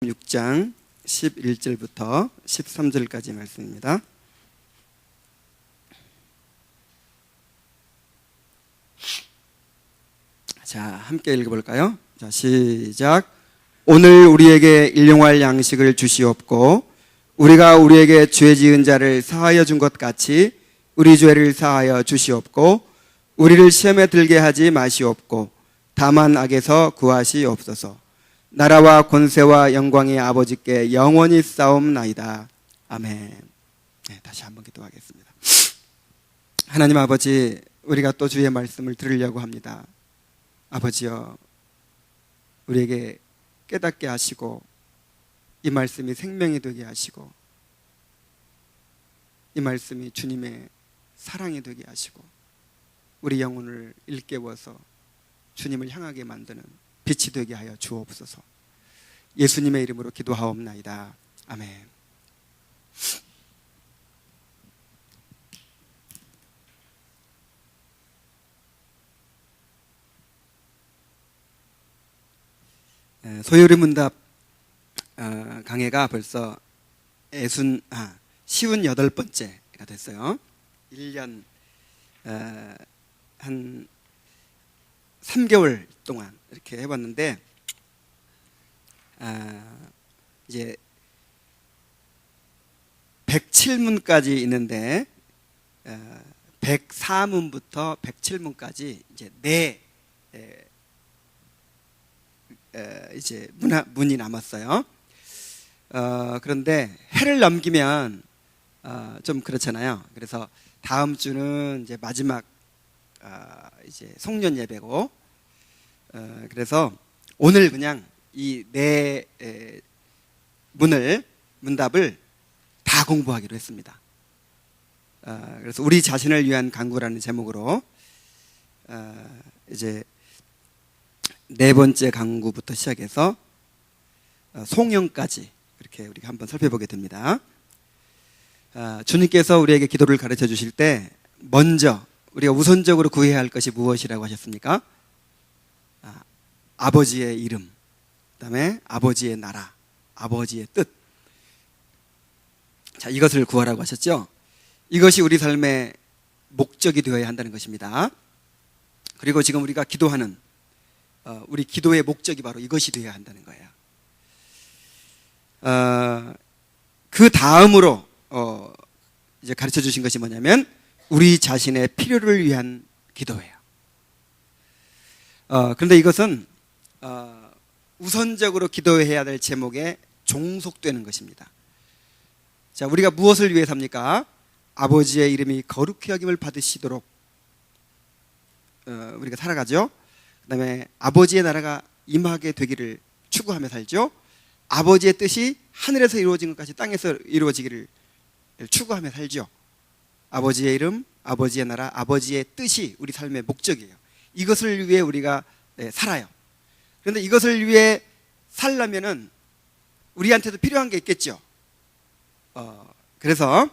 6장 11절부터 13절까지 말씀입니다. 자, 함께 읽어볼까요? 자, 시작. 오늘 우리에게 일용할 양식을 주시옵고 우리가 우리에게 죄 지은 자를 사하여 준 것 같이 우리 죄를 사하여 주시옵고 우리를 시험에 들게 하지 마시옵고 다만 악에서 구하시옵소서. 나라와 권세와 영광이 아버지께 영원히 싸움나이다. 아멘. 네, 다시 한번 기도하겠습니다. 하나님 아버지, 우리가 또 주의 말씀을 들으려고 합니다. 아버지여, 우리에게 깨닫게 하시고 이 말씀이 생명이 되게 하시고 이 말씀이 주님의 사랑이 되게 하시고 우리 영혼을 일깨워서 주님을 향하게 만드는 빛이 되게 하여 주옵소서. 예수님의 이름으로 기도하옵나이다. 아멘. 소요리 문답 강해가 벌써 58번째가 됐어요. 1년 한 3개월 동안 이렇게 해봤는데 이제 107문까지 있는데 104문부터 107문까지 이제 이제 문이 남았어요. 그런데 해를 넘기면 좀 그렇잖아요. 그래서 다음 주는 이제 마지막 이제 송년 예배고, 그래서 오늘 그냥 이 네 문답을 다 공부하기로 했습니다. 그래서 우리 자신을 위한 간구라는 제목으로 이제 네 번째 간구부터 시작해서 송영까지 그렇게 우리가 한번 살펴보게 됩니다. 주님께서 우리에게 기도를 가르쳐 주실 때 먼저 우리가 우선적으로 구해야 할 것이 무엇이라고 하셨습니까? 아버지의 이름, 그 다음에 아버지의 나라, 아버지의 뜻. 자, 이것을 구하라고 하셨죠. 이것이 우리 삶의 목적이 되어야 한다는 것입니다. 그리고 지금 우리가 기도하는 우리 기도의 목적이 바로 이것이 되어야 한다는 거예요. 그 다음으로 이제 가르쳐 주신 것이 뭐냐면 우리 자신의 필요를 위한 기도예요. 그런데 이것은 우선적으로 기도해야 될 제목에 종속되는 것입니다. 자, 우리가 무엇을 위해 삽니까? 아버지의 이름이 거룩히 여김을 받으시도록 우리가 살아가죠. 그 다음에 아버지의 나라가 임하게 되기를 추구하며 살죠. 아버지의 뜻이 하늘에서 이루어진 것 같이 땅에서 이루어지기를 추구하며 살죠. 아버지의 이름, 아버지의 나라, 아버지의 뜻이 우리 삶의 목적이에요. 이것을 위해 우리가 살아요. 그런데 이것을 위해 살려면은 우리한테도 필요한 게 있겠죠. 그래서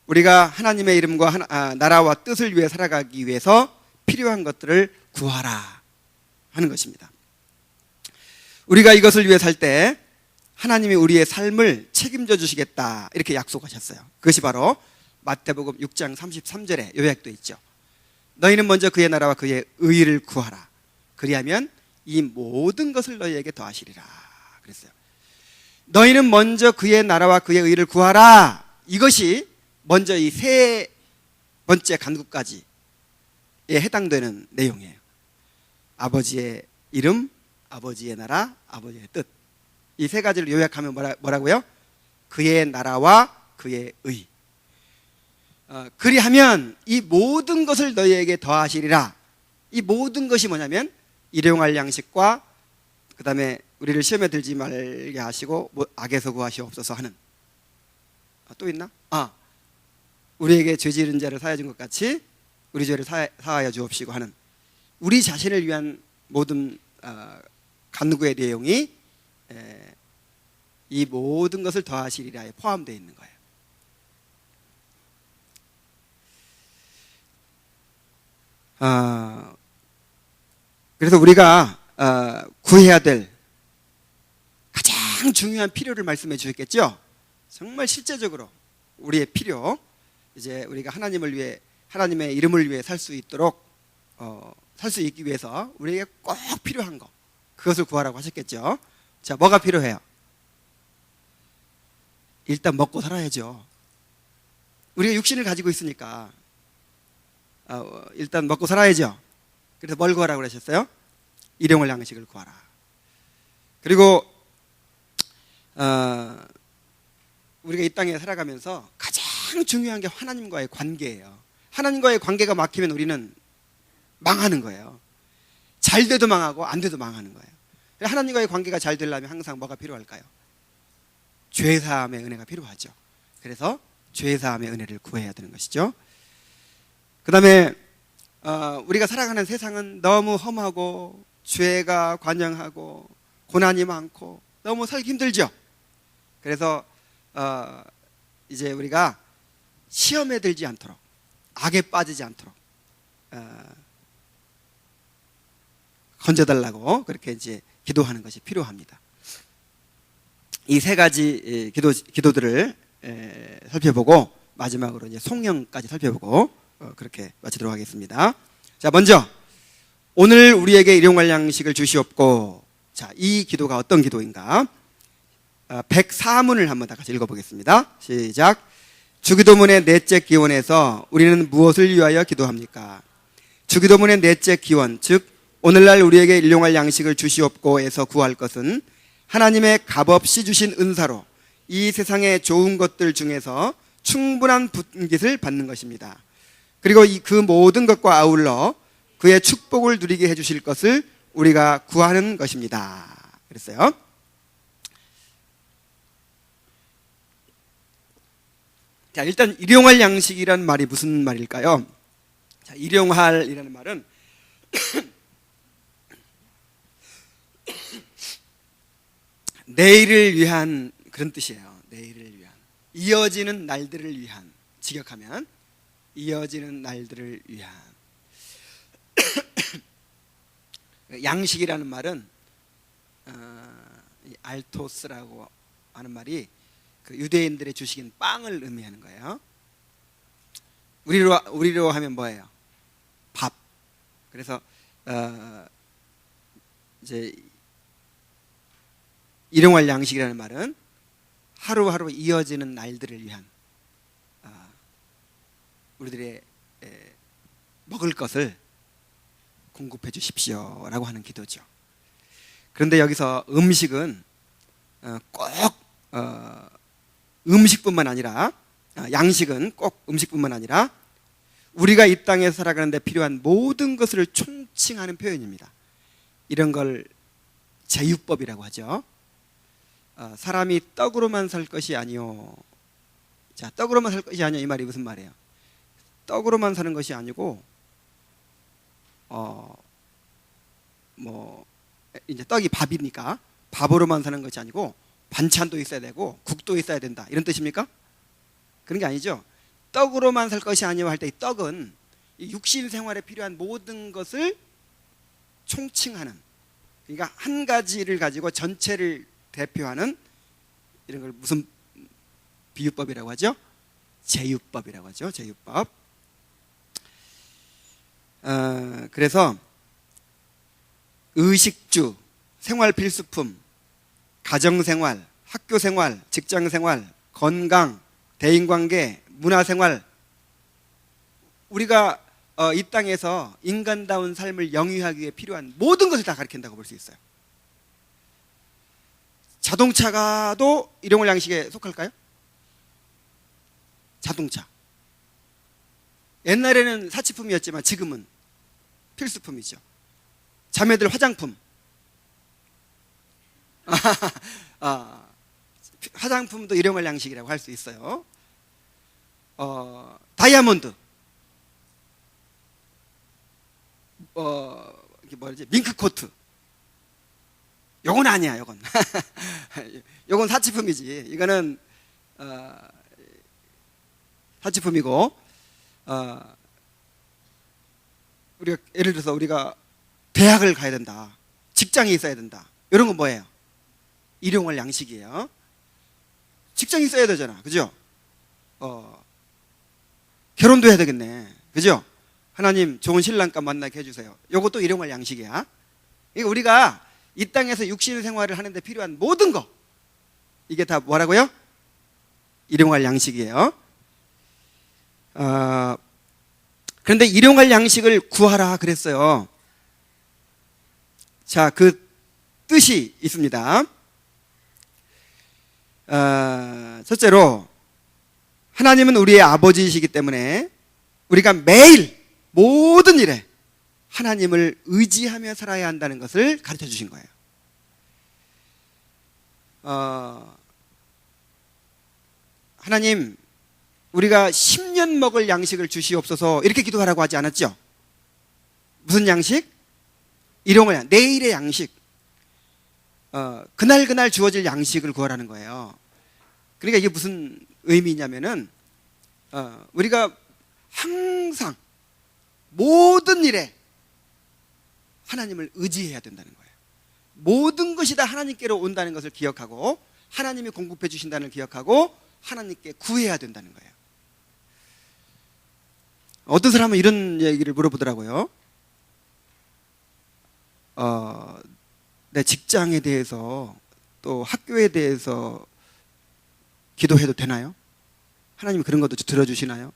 우리가 하나님의 이름과 나라와 뜻을 위해 살아가기 위해서 필요한 것들을 구하라 하는 것입니다. 우리가 이것을 위해 살 때 하나님이 우리의 삶을 책임져 주시겠다 이렇게 약속하셨어요. 그것이 바로 마태복음 6장 33절에 요약되어 있죠. 너희는 먼저 그의 나라와 그의 의를 구하라. 그리하면 이 모든 것을 너희에게 더하시리라 그랬어요. 너희는 먼저 그의 나라와 그의 의를 구하라. 이것이 먼저 이 세 번째 간구까지에 해당되는 내용이에요. 아버지의 이름, 아버지의 나라, 아버지의 뜻. 이 세 가지를 요약하면 뭐라고요? 그의 나라와 그의 의. 그리하면 이 모든 것을 너희에게 더하시리라. 이 모든 것이 뭐냐면 일용할 양식과 그 다음에 우리를 시험에 들지 말게 하시고 악에서 구하시옵소서 하는. 또 있나? 우리에게 죄 지은 자를 사하여 준 것 같이 우리 죄를 사하여 주옵시고 하는 우리 자신을 위한 모든 간구의 내용이 이 모든 것을 더하시리라에 포함되어 있는 거예요. 그래서 우리가 구해야 될 가장 가장 중요한 필요를 말씀해 주셨겠죠? 정말 실제적으로 우리의 필요, 이제 우리가 하나님을 위해, 하나님의 이름을 위해 살 수 있도록 살 수 있기 위해서 우리에게 꼭 필요한 거, 그것을 구하라고 하셨겠죠? 자, 뭐가 필요해요? 일단 먹고 살아야죠. 우리가 육신을 가지고 있으니까 일단 먹고 살아야죠. 그래서 뭘 구하라고 그러셨어요? 일용할 양식을 구하라. 그리고 우리가 이 땅에 살아가면서 가장 중요한 게 하나님과의 관계예요. 하나님과의 관계가 막히면 우리는 망하는 거예요. 잘 돼도 망하고 안 돼도 망하는 거예요. 하나님과의 관계가 잘 되려면 항상 뭐가 필요할까요? 죄사함의 은혜가 필요하죠. 그래서 죄사함의 은혜를 구해야 되는 것이죠. 그 다음에 우리가 살아가는 세상은 너무 험하고 죄가 관영하고 고난이 많고 너무 살기 힘들죠. 그래서 이제 우리가 시험에 들지 않도록, 악에 빠지지 않도록 건져달라고 그렇게 이제 기도하는 것이 필요합니다. 이 세 가지 기도들을 살펴보고 마지막으로 이제 송영까지 살펴보고 그렇게 마치도록 하겠습니다. 자, 먼저 오늘 우리에게 일용할 양식을 주시옵고. 자, 이 기도가 어떤 기도인가? 104문을 한번 다 같이 읽어보겠습니다. 시작. 주기도문의 넷째 기원에서 우리는 무엇을 위하여 기도합니까? 주기도문의 넷째 기원, 즉 오늘날 우리에게 일용할 양식을 주시옵고에서 구할 것은 하나님의 값없이 주신 은사로 이 세상의 좋은 것들 중에서 충분한 분깃을 받는 것입니다. 그리고 그 모든 것과 아울러 그의 축복을 누리게 해주실 것을 우리가 구하는 것입니다. 그랬어요. 자, 일단 일용할 양식이라는 말이 무슨 말일까요? 자, 일용할이라는 말은 내일을 위한 그런 뜻이에요. 내일을 위한, 이어지는 날들을 위한, 직역하면 이어지는 날들을 위한. 양식이라는 말은 알토스라고 하는 말이 그 유대인들의 주식인 빵을 의미하는 거예요. 우리로 하면 뭐예요? 밥. 그래서 이제 일용할 양식이라는 말은 하루하루 이어지는 날들을 위한 우리들의 먹을 것을 공급해 주십시오라고 하는 기도죠. 그런데 여기서 음식은 꼭 음식뿐만 아니라, 양식은 꼭 음식뿐만 아니라 우리가 이 땅에서 살아가는데 필요한 모든 것을 총칭하는 표현입니다. 이런 걸 제유법이라고 하죠. 사람이 떡으로만 살 것이 아니요. 자, 떡으로만 살 것이 아니요, 이 말이 무슨 말이에요? 떡으로만 사는 것이 아니고 이제 떡이 밥이니까 밥으로만 사는 것이 아니고 반찬도 있어야 되고 국도 있어야 된다, 이런 뜻입니까? 그런 게 아니죠. 떡으로만 살 것이 아니요 할 때 이 떡은 이 육신 생활에 필요한 모든 것을 총칭하는, 그러니까 한 가지를 가지고 전체를 대표하는 이런 걸 무슨 비유법이라고 하죠? 제유법이라고 하죠. 제유법. 그래서 의식주, 생활필수품, 가정생활, 학교생활, 직장생활, 건강, 대인관계, 문화생활, 우리가 이 땅에서 인간다운 삶을 영위하기 위해 필요한 모든 것을 다 가리킨다고 볼 수 있어요. 자동차가도 일용할 양식에 속할까요? 자동차. 옛날에는 사치품이었지만 지금은 필수품이죠. 자매들 화장품. 화장품도 일용할 양식이라고 할 수 있어요. 다이아몬드. 이게 뭐지? 밍크코트. 요건 아니야, 요건. 요건 사치품이지. 이거는 사치품이고, 우리가 예를 들어서 우리가 대학을 가야 된다, 직장이 있어야 된다, 이런 건 뭐예요? 일용할 양식이에요. 직장이 있어야 되잖아. 그죠? 결혼도 해야 되겠네. 그죠? 하나님 좋은 신랑감 만나게 해주세요. 이것도 일용할 양식이야. 이거 우리가 이 땅에서 육신 생활을 하는데 필요한 모든 거, 이게 다 뭐라고요? 일용할 양식이에요. 그런데 일용할 양식을 구하라 그랬어요. 자, 그 뜻이 있습니다. 첫째로, 하나님은 우리의 아버지이시기 때문에 우리가 매일 모든 일에 하나님을 의지하며 살아야 한다는 것을 가르쳐 주신 거예요. 하나님, 우리가 10년 먹을 양식을 주시옵소서, 이렇게 기도하라고 하지 않았죠? 무슨 양식? 일용할 양식, 내일의 양식. 그날 주어질 양식을 구하라는 거예요. 그러니까 이게 무슨 의미냐면은, 우리가 항상 모든 일에 하나님을 의지해야 된다는 거예요. 모든 것이 다 하나님께로 온다는 것을 기억하고, 하나님이 공급해 주신다는 걸 기억하고, 하나님께 구해야 된다는 거예요. 어떤 사람은 이런 얘기를 물어보더라고요. 내 직장에 대해서, 또 학교에 대해서 기도해도 되나요? 하나님이 그런 것도 들어주시나요?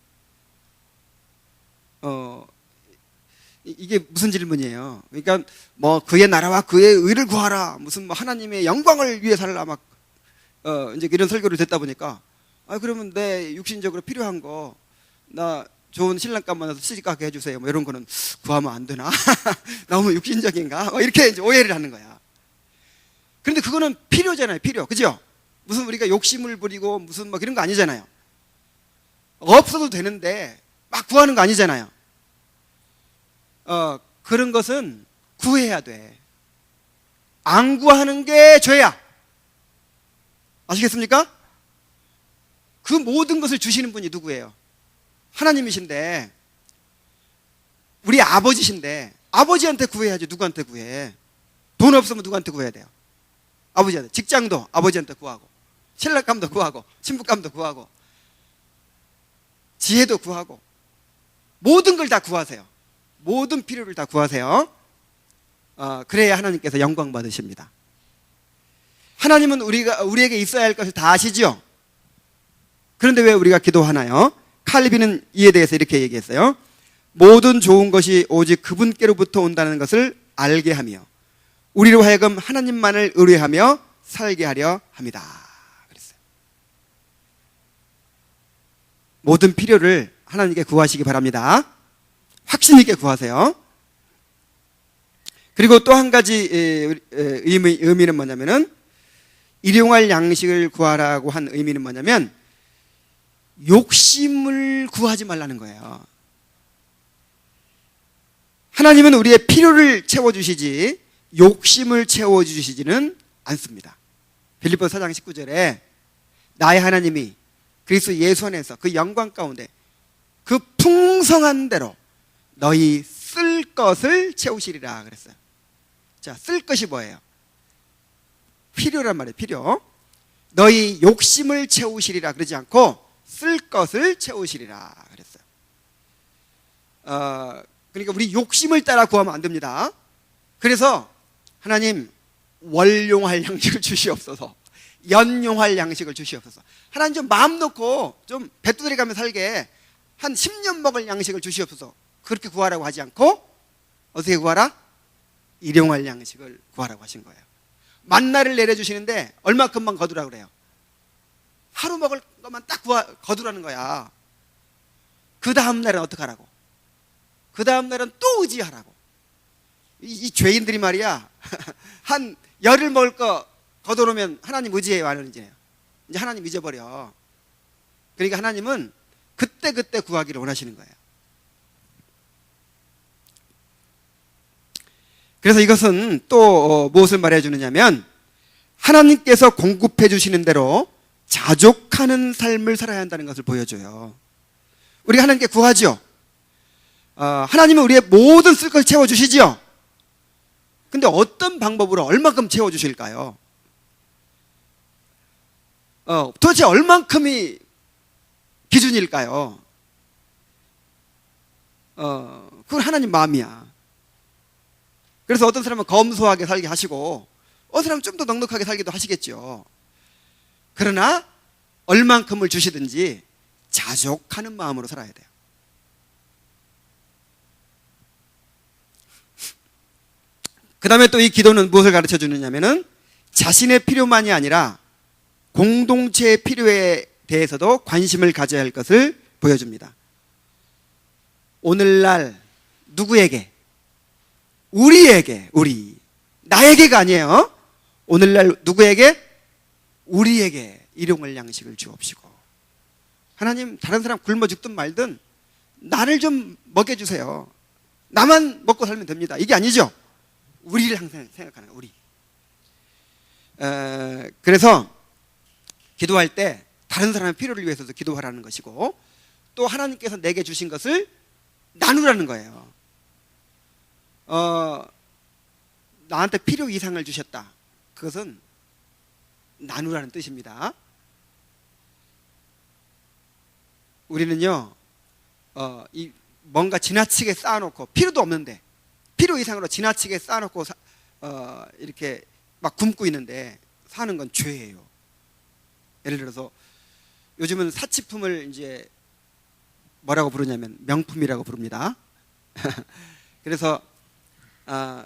이게 무슨 질문이에요? 그러니까 뭐 그의 나라와 그의 의를 구하라, 무슨 뭐 하나님의 영광을 위해 살라, 막 이제 이런 설교를 듣다 보니까, 그러면 내 육신적으로 필요한 거, 나 좋은 신랑감 만나서 시집가게 해주세요, 뭐 이런 거는 구하면 안 되나? 너무 육신적인가? 뭐 이렇게 이제 오해를 하는 거야. 그런데 그거는 필요잖아요, 필요. 그죠? 무슨 우리가 욕심을 부리고 무슨 뭐 그런 거 아니잖아요. 없어도 되는데 막 구하는 거 아니잖아요. 그런 것은 구해야 돼. 안 구하는 게 죄야. 아시겠습니까? 그 모든 것을 주시는 분이 누구예요? 하나님이신데, 우리 아버지신데, 아버지한테 구해야지. 누구한테 구해? 돈 없으면 누구한테 구해야 돼요? 아버지한테. 직장도 아버지한테 구하고, 신랑감도 구하고, 친부감도 구하고, 지혜도 구하고, 모든 걸 다 구하세요. 모든 필요를 다 구하세요. 그래야 하나님께서 영광 받으십니다. 하나님은 우리에게 있어야 할 것을 다 아시죠? 그런데 왜 우리가 기도하나요? 칼빈은 이에 대해서 이렇게 얘기했어요. 모든 좋은 것이 오직 그분께로부터 온다는 것을 알게 하며 우리로 하여금 하나님만을 의뢰하며 살게 하려 합니다. 그랬어요. 모든 필요를 하나님께 구하시기 바랍니다. 확신 있게 구하세요. 그리고 또 한 가지 의미는 뭐냐면은, 일용할 양식을 구하라고 한 의미는 뭐냐면, 욕심을 구하지 말라는 거예요. 하나님은 우리의 필요를 채워주시지 욕심을 채워주시지는 않습니다. 빌립보서 4장 19절에 나의 하나님이 그리스도 예수 안에서 그 영광 가운데 그 풍성한 대로 너희 쓸 것을 채우시리라 그랬어요. 자, 쓸 것이 뭐예요? 필요란 말이에요. 필요. 너희 욕심을 채우시리라 그러지 않고 쓸 것을 채우시리라 그랬어요. 그러니까 우리 욕심을 따라 구하면 안 됩니다. 그래서 하나님, 월용할 양식을 주시옵소서, 연용할 양식을 주시옵소서. 하나님 좀 마음 놓고 좀 배두드려 가며 살게 한 10년 먹을 양식을 주시옵소서, 그렇게 구하라고 하지 않고 어떻게 구하라? 일용할 양식을 구하라고 하신 거예요. 만나를 내려주시는데 얼마큼만 거두라고 그래요? 하루 먹을 것만 딱 거두라는 거야. 그 다음 날은 어떻게 하라고? 그 다음 날은 또 의지하라고. 이 죄인들이 말이야, 한 열흘 먹을 거 거둬놓으면 하나님 의지해요, 안 의지해요? 이제 하나님 잊어버려. 그러니까 하나님은 그때 구하기를 원하시는 거예요. 그래서 이것은 또 무엇을 말해주느냐면, 하나님께서 공급해 주시는 대로 자족하는 삶을 살아야 한다는 것을 보여줘요. 우리가 하나님께 구하죠. 하나님은 우리의 모든 쓸 것을 채워주시죠. 근데 어떤 방법으로 얼마큼 채워주실까요? 도대체 얼만큼이 기준일까요? 그건 하나님 마음이야. 그래서 어떤 사람은 검소하게 살게 하시고 어떤 사람은 좀 더 넉넉하게 살기도 하시겠죠. 그러나 얼만큼을 주시든지 자족하는 마음으로 살아야 돼요. 그 다음에 또 이 기도는 무엇을 가르쳐 주느냐면은 자신의 필요만이 아니라 공동체의 필요에 대해서도 관심을 가져야 할 것을 보여줍니다. 오늘날 누구에게? 우리에게, 나에게가 아니에요. 오늘날 누구에게? 우리에게 일용할 양식을 주옵시고. 하나님, 다른 사람 굶어 죽든 말든 나를 좀 먹여주세요. 나만 먹고 살면 됩니다. 이게 아니죠. 우리를 항상 생각하는 우리. 그래서 기도할 때 다른 사람의 필요를 위해서도 기도하라는 것이고, 또 하나님께서 내게 주신 것을 나누라는 거예요. 나한테 필요 이상을 주셨다. 그것은 나누라는 뜻입니다. 우리는요, 뭔가 지나치게 쌓아놓고 필요도 없는데 필요 이상으로 지나치게 쌓아놓고 이렇게 막 굶고 있는데 사는 건 죄예요. 예를 들어서 요즘은 사치품을 이제 뭐라고 부르냐면 명품이라고 부릅니다. 그래서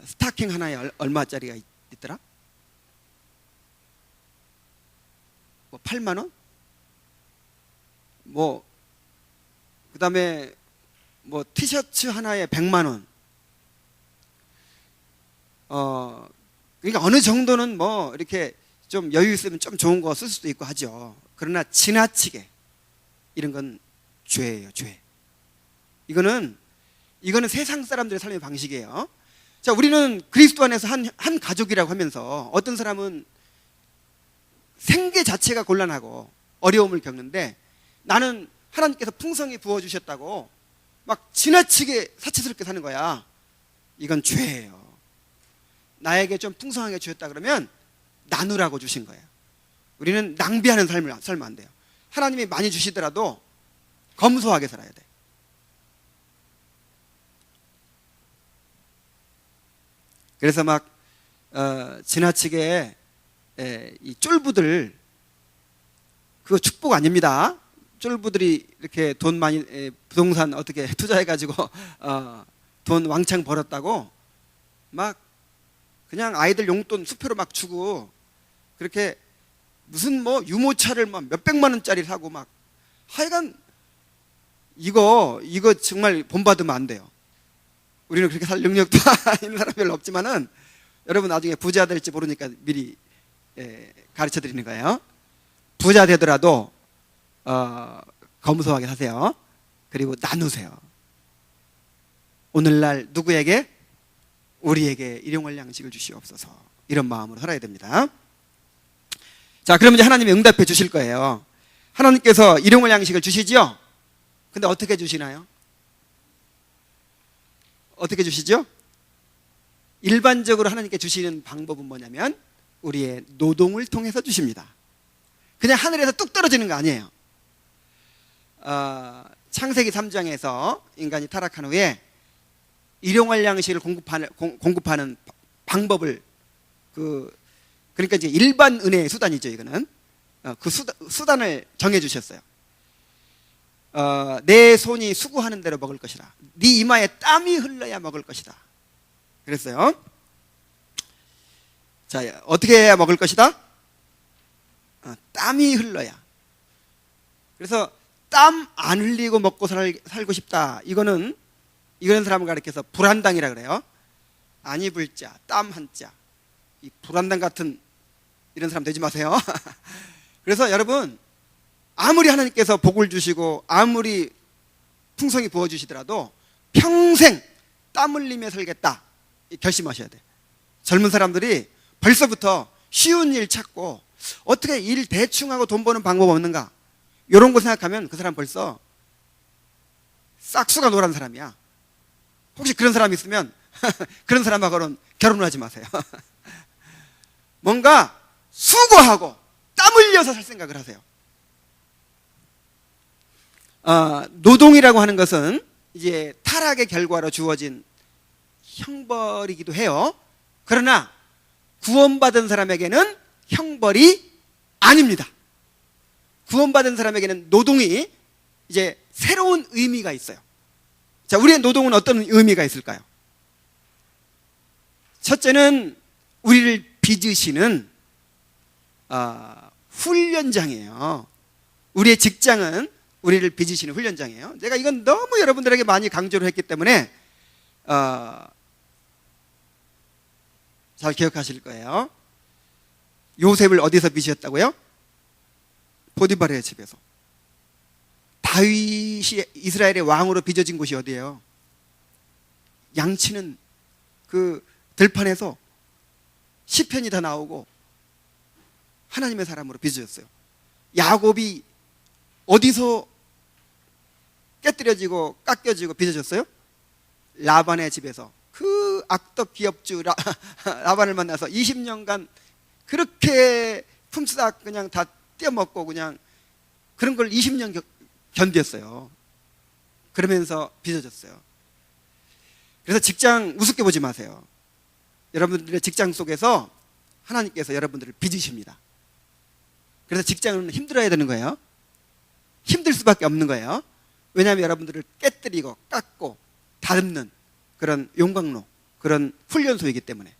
스타킹 하나에 얼마짜리가 있더라? 뭐 8만 원? 뭐 그다음에 뭐 티셔츠 하나에 100만 원. 그러니까 어느 정도는 뭐 이렇게 좀 여유 있으면 좀 좋은 거 쓸 수도 있고 하죠. 그러나 지나치게 이런 건 죄예요, 죄. 이거는 세상 사람들의 삶의 방식이에요. 자, 우리는 그리스도 안에서 한 가족이라고 하면서 어떤 사람은 생계 자체가 곤란하고 어려움을 겪는데 나는 하나님께서 풍성히 부어주셨다고 막 지나치게 사치스럽게 사는 거야. 이건 죄예요. 나에게 좀 풍성하게 주셨다 그러면 나누라고 주신 거예요. 우리는 낭비하는 삶을 살면 안 돼요. 하나님이 많이 주시더라도 검소하게 살아야 돼. 그래서 막 지나치게 이 쫄부들, 그거 축복 아닙니다. 쫄부들이 이렇게 돈 많이 부동산 어떻게 투자해가지고 돈 왕창 벌었다고 막 그냥 아이들 용돈 수표로 막 주고 그렇게 무슨 뭐 유모차를 막 몇백만 원짜리 사고 막 하여간 이거 정말 본받으면 안 돼요. 우리는 그렇게 살 능력도 있는 사람 별로 없지만은 여러분 나중에 부자 될지 모르니까 미리 가르쳐 드리는 거예요. 부자 되더라도 검소하게 사세요. 그리고 나누세요. 오늘날 누구에게? 우리에게 일용할 양식을 주시옵소서. 이런 마음으로 살아야 됩니다. 자, 그럼 이제 하나님이 응답해 주실 거예요. 하나님께서 일용할 양식을 주시죠? 근데 어떻게 주시나요? 어떻게 주시죠? 일반적으로 하나님께 주시는 방법은 뭐냐면 우리의 노동을 통해서 주십니다. 그냥 하늘에서 뚝 떨어지는 거 아니에요. 창세기 3장에서 인간이 타락한 후에 일용할 양식을 공급하는 방법을 그러니까 이제 일반 은혜의 수단이죠. 이거는 그 수단을 정해 주셨어요. 내 손이 수고하는 대로 먹을 것이다. 네 이마에 땀이 흘러야 먹을 것이다. 그랬어요. 자, 어떻게 해야 먹을 것이다? 땀이 흘러야. 그래서 땀 안 흘리고 먹고 살고 싶다. 이거는 이런 사람을 가리켜서 불안당이라 그래요. 안 입을 자, 땀 한 자. 이 불안당 같은 이런 사람 되지 마세요. 그래서 여러분, 아무리 하나님께서 복을 주시고 아무리 풍성히 부어주시더라도 평생 땀 흘리며 살겠다 결심하셔야 돼요. 젊은 사람들이 벌써부터 쉬운 일 찾고 어떻게 일 대충 하고 돈 버는 방법 없는가, 이런 거 생각하면 그 사람 벌써 싹수가 노란 사람이야. 혹시 그런 사람 있으면 그런 사람하고는 결혼을 하지 마세요. 뭔가 수고하고 땀 땀 흘려서 살 생각을 하세요. 노동이라고 하는 것은 이제 타락의 결과로 주어진 형벌이기도 해요. 그러나 구원받은 사람에게는 형벌이 아닙니다. 구원받은 사람에게는 노동이 이제 새로운 의미가 있어요. 자, 우리의 노동은 어떤 의미가 있을까요? 첫째는 우리를 빚으시는 훈련장이에요. 우리의 직장은 우리를 빚으시는 훈련장이에요. 제가 이건 너무 여러분들에게 많이 강조를 했기 때문에 잘 기억하실 거예요. 요셉을 어디서 빚으셨다고요? 보디발의 집에서. 다윗이 이스라엘의 왕으로 빚어진 곳이 어디예요? 양치는 그 들판에서 시편이 다 나오고 하나님의 사람으로 빚어졌어요. 야곱이 어디서 깨뜨려지고 깎여지고 빚어졌어요? 라반의 집에서. 그 악덕 기업주 라반을 만나서 20년간 그렇게 품삯 그냥 다 떼어먹고 그냥 그런 걸 20년 견뎠어요. 그러면서 빚어졌어요. 그래서 직장 우습게 보지 마세요. 여러분들의 직장 속에서 하나님께서 여러분들을 빚으십니다. 그래서 직장은 힘들어야 되는 거예요. 힘들 수밖에 없는 거예요. 왜냐하면 여러분들을 깨뜨리고 깎고 다듬는 그런 용광로, 그런 훈련소이기 때문에.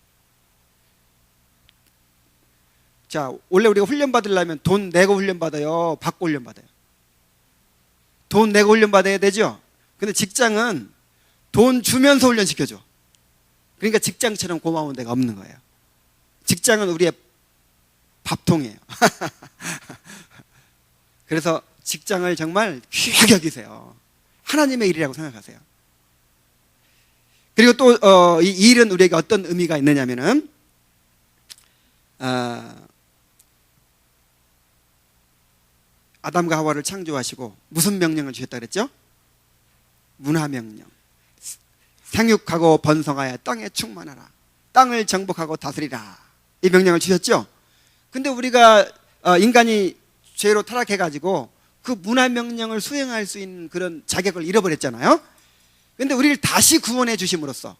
자, 원래 우리가 훈련 받으려면 돈 내고 훈련 받아요? 받고 훈련 받아요? 돈 내고 훈련 받아야 되죠? 근데 직장은 돈 주면서 훈련 시켜줘. 그러니까 직장처럼 고마운 데가 없는 거예요. 직장은 우리의 밥통이에요. 그래서 직장을 정말 귀하게 여기세요. 하나님의 일이라고 생각하세요. 그리고 또 이 일은 우리에게 어떤 의미가 있느냐면은 아담과 하와를 창조하시고 무슨 명령을 주셨다 그랬죠? 문화명령. 생육하고 번성하여 땅에 충만하라. 땅을 정복하고 다스리라. 이 명령을 주셨죠? 근데 우리가 인간이 죄로 타락해가지고 그 문화명령을 수행할 수 있는 그런 자격을 잃어버렸잖아요. 근데 우리를 다시 구원해 주심으로써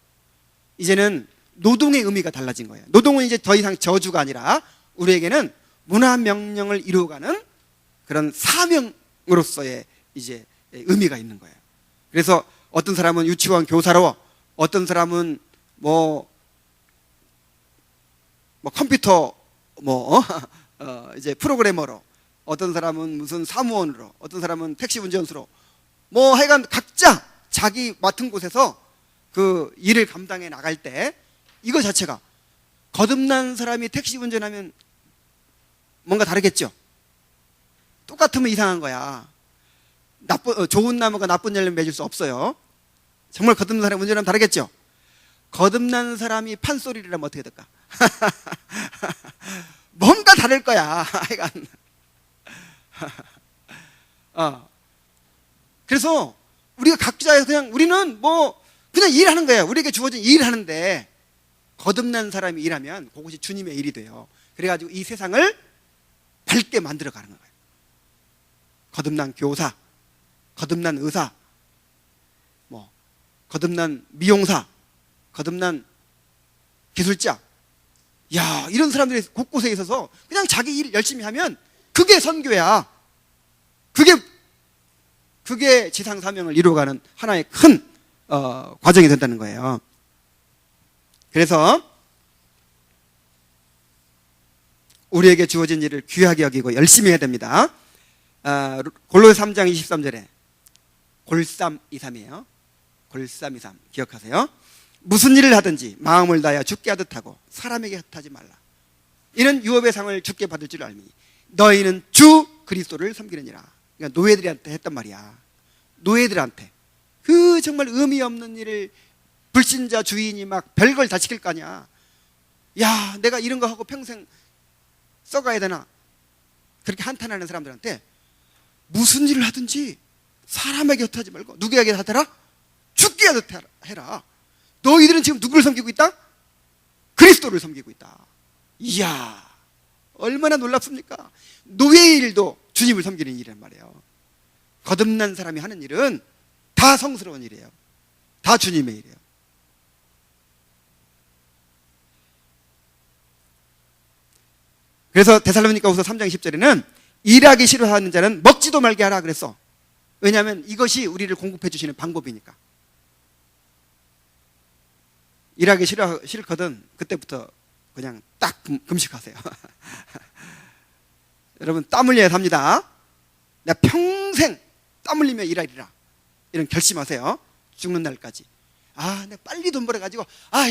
이제는 노동의 의미가 달라진 거예요. 노동은 이제 더 이상 저주가 아니라 우리에게는 문화명령을 이루어가는 그런 사명으로서의 이제 의미가 있는 거예요. 그래서 어떤 사람은 유치원 교사로, 어떤 사람은 뭐 컴퓨터 이제 프로그래머로, 어떤 사람은 무슨 사무원으로, 어떤 사람은 택시 운전수로, 뭐 하여간 각자 자기 맡은 곳에서 그 일을 감당해 나갈 때 이거 자체가 거듭난 사람이 택시 운전하면 뭔가 다르겠죠. 똑같으면 이상한 거야. 좋은 나무가 나쁜 열매 맺을 수 없어요. 정말 거듭난 사람이 운전하면 다르겠죠. 거듭난 사람이 판소리를 하면 어떻게 될까? 뭔가 다를 거야. 하여간. 그래서 우리가 각자 그냥 우리는 그냥 일하는 거예요. 우리에게 주어진 일을 하는데 거듭난 사람이 일하면 그것이 주님의 일이 돼요. 그래가지고 이 세상을 밝게 만들어 가는 거예요. 거듭난 교사, 거듭난 의사, 거듭난 미용사, 거듭난 기술자. 야, 이런 사람들이 곳곳에 있어서 그냥 자기 일 열심히 하면 그게 선교야. 그게 지상 사명을 이루어가는 하나의 큰 과정이 된다는 거예요. 그래서 우리에게 주어진 일을 귀하게 여기고 열심히 해야 됩니다. 골로새 3장 23절에 골삼이삼이에요. 골삼이삼 기억하세요. 무슨 일을 하든지 마음을 다하여 주께 하듯 하고 사람에게 헛하지 말라. 이는 유업의 상을 주께 받을 줄 알미 너희는 주 그리스도를 섬기느니라. 그러니까 노예들한테 했단 말이야. 노예들한테 그 정말 의미 없는 일을 불신자 주인이 막 별걸 다 시킬 거 아니야. 야, 내가 이런 거 하고 평생 써가야 되나? 그렇게 한탄하는 사람들한테 무슨 일을 하든지 사람에게 헛하지 말고 누구에게 하더라? 주께 하듯 해라. 너희들은 지금 누구를 섬기고 있다? 그리스도를 섬기고 있다. 이야, 얼마나 놀랍습니까? 노예의 일도 주님을 섬기는 일이란 말이에요. 거듭난 사람이 하는 일은 다 성스러운 일이에요. 다 주님의 일이에요. 그래서 데살로니가후서 3장 10절에는 일하기 싫어하는 자는 먹지도 말게 하라 그랬어. 왜냐하면 이것이 우리를 공급해 주시는 방법이니까. 일하기 싫거든 그때부터 그냥 딱 금식하세요. 여러분 땀 흘려야 삽니다. 내가 평생 땀 흘리며 일하리라 이런 결심하세요. 죽는 날까지. 내가 빨리 돈 벌어가지고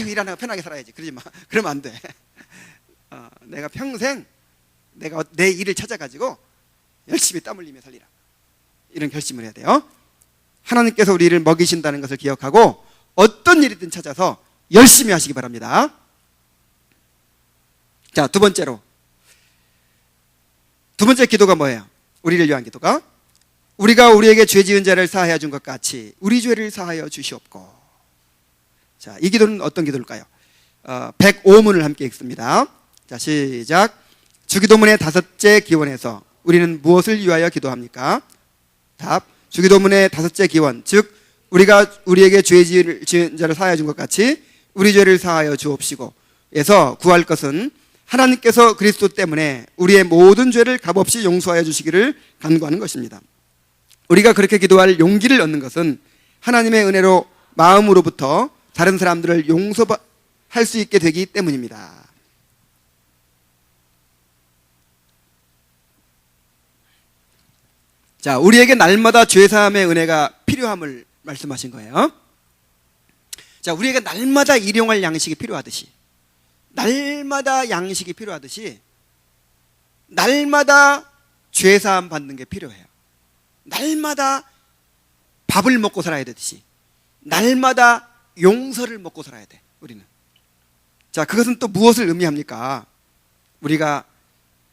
일하다가 편하게 살아야지. 그러지 마. 그러면 안 돼. 내가 평생 내가 내 일을 찾아가지고 열심히 땀 흘리며 살리라. 이런 결심을 해야 돼요. 하나님께서 우리를 먹이신다는 것을 기억하고 어떤 일이든 찾아서 열심히 하시기 바랍니다. 자, 두 번째 기도가 뭐예요? 우리를 위한 기도가 우리가 우리에게 죄 지은 자를 사하여 준 것 같이 우리 죄를 사하여 주시옵고. 자, 이 기도는 어떤 기도일까요? 105문을 함께 읽습니다. 자, 시작. 주기도문의 5째 기원에서 우리는 무엇을 위하여 기도합니까? 답. 주기도문의 5째 기원, 즉 우리가 우리에게 죄 지은 자를 사하여 준 것 같이 우리 죄를 사하여 주옵시고 에서 구할 것은 하나님께서 그리스도 때문에 우리의 모든 죄를 값없이 용서하여 주시기를 간구하는 것입니다. 우리가 그렇게 기도할 용기를 얻는 것은 하나님의 은혜로 마음으로부터 다른 사람들을 용서할 수 있게 되기 때문입니다. 자, 우리에게 날마다 죄사함의 은혜가 필요함을 말씀하신 거예요. 자, 우리에게 날마다 일용할 양식이 필요하듯이, 날마다 양식이 필요하듯이 날마다 죄사함 받는 게 필요해요. 날마다 밥을 먹고 살아야 되듯이 날마다 용서를 먹고 살아야 돼, 우리는. 자, 그것은 또 무엇을 의미합니까? 우리가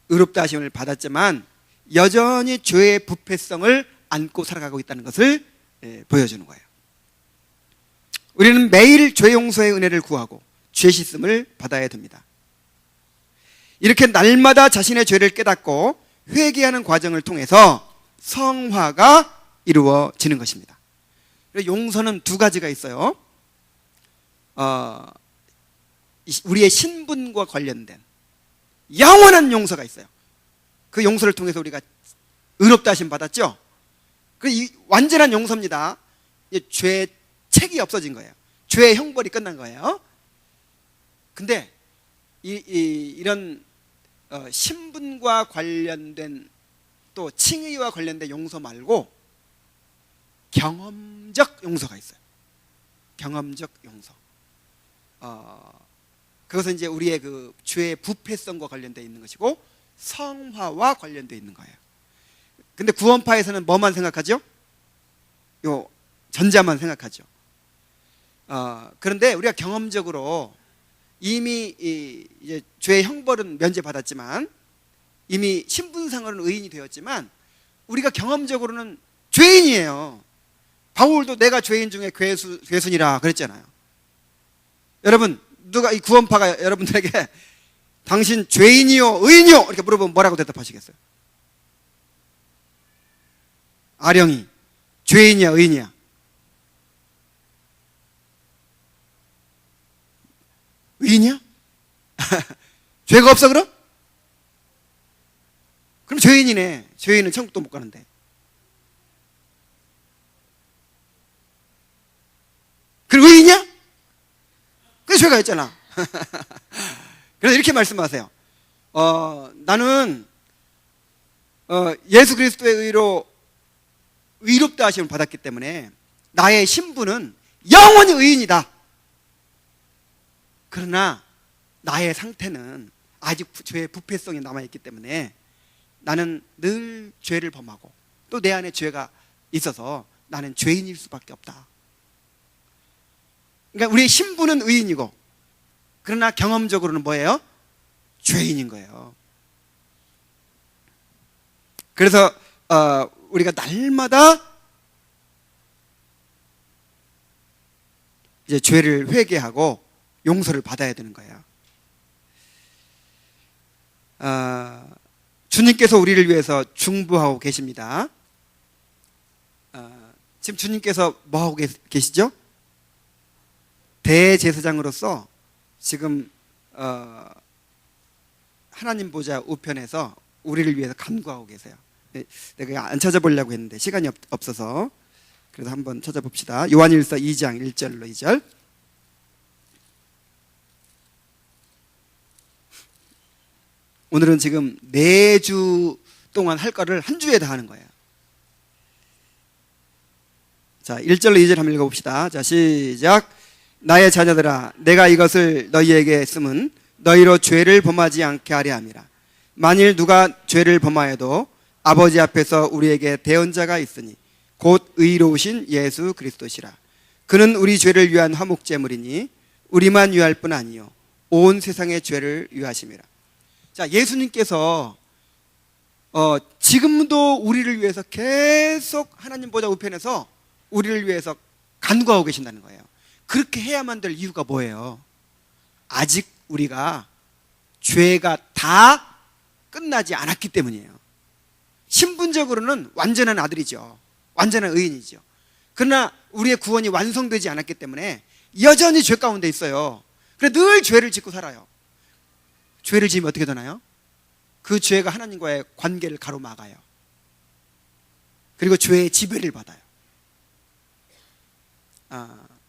의롭다 하심을 받았지만 여전히 죄의 부패성을 안고 살아가고 있다는 것을 보여주는 거예요. 우리는 매일 죄 용서의 은혜를 구하고 죄 씻음을 받아야 됩니다. 이렇게 날마다 자신의 죄를 깨닫고 회개하는 과정을 통해서 성화가 이루어지는 것입니다. 용서는 두 가지가 있어요. 우리의 신분과 관련된 영원한 용서가 있어요. 그 용서를 통해서 우리가 의롭다 하심 받았죠. 완전한 용서입니다. 죄 책이 없어진 거예요. 죄의 형벌이 끝난 거예요. 근데 이런 신분과 관련된 또 칭의와 관련된 용서 말고 경험적 용서가 있어요. 경험적 용서. 그것은 이제 우리의 그 죄의 부패성과 관련되어 있는 것이고 성화와 관련되어 있는 거예요. 근데 구원파에서는 뭐만 생각하죠? 요 전자만 생각하죠. 그런데 우리가 경험적으로 이미 이제 죄의 형벌은 면제받았지만 이미 신분상으로는 의인이 되었지만 우리가 경험적으로는 죄인이에요. 바울도 내가 죄인 중에 괴순이라 그랬잖아요. 여러분, 누가 이 구원파가 여러분들에게 당신 죄인이요 의인이요 이렇게 물어보면 뭐라고 대답하시겠어요? 아령이 죄인이야 의인이야? 의인이야? 죄가 없어 그럼? 그럼 죄인이네. 죄인은 천국도 못 가는데. 그럼 의인이야? 그 죄가 있잖아. 그래서 이렇게 말씀하세요. 나는 예수 그리스도의 의로 의롭다 하심을 받았기 때문에 나의 신분은 영원히 의인이다. 그러나 나의 상태는 아직 죄의 부패성이 남아있기 때문에 나는 늘 죄를 범하고 또 내 안에 죄가 있어서 나는 죄인일 수밖에 없다. 그러니까 우리의 신분은 의인이고 그러나 경험적으로는 뭐예요? 죄인인 거예요. 그래서 우리가 날마다 이제 죄를 회개하고 용서를 받아야 되는 거예요. 주님께서 우리를 위해서 중보하고 계십니다. 지금 주님께서 뭐하고 계시죠? 대제사장으로서 지금 하나님 보좌 우편에서 우리를 위해서 간구하고 계세요. 내가 안 찾아보려고 했는데 시간이 없어서 그래서 한번 찾아봅시다. 요한일서 2장 1절로 2절. 오늘은 지금 4주 동안 할 거를 한 주에 다 하는 거예요. 자, 1절로 2절 한번 읽어봅시다. 자, 시작. 나의 자녀들아, 내가 이것을 너희에게 쓰면 너희로 죄를 범하지 않게 하려 함이라. 만일 누가 죄를 범하여도 아버지 앞에서 우리에게 대언자가 있으니 곧 의로우신 예수 그리스도시라. 그는 우리 죄를 위한 화목제물이니 우리만 위할 뿐 아니요 온 세상의 죄를 위하심이라. 자, 예수님께서 지금도 우리를 위해서 계속 하나님 보좌 우편에서 우리를 위해서 간구하고 계신다는 거예요. 그렇게 해야만 될 이유가 뭐예요? 아직 우리가 죄가 다 끝나지 않았기 때문이에요. 신분적으로는 완전한 아들이죠. 완전한 의인이죠. 그러나 우리의 구원이 완성되지 않았기 때문에 여전히 죄 가운데 있어요. 그래서 늘 죄를 짓고 살아요. 죄를 지으면 어떻게 되나요? 그 죄가 하나님과의 관계를 가로막아요. 그리고 죄의 지배를 받아요.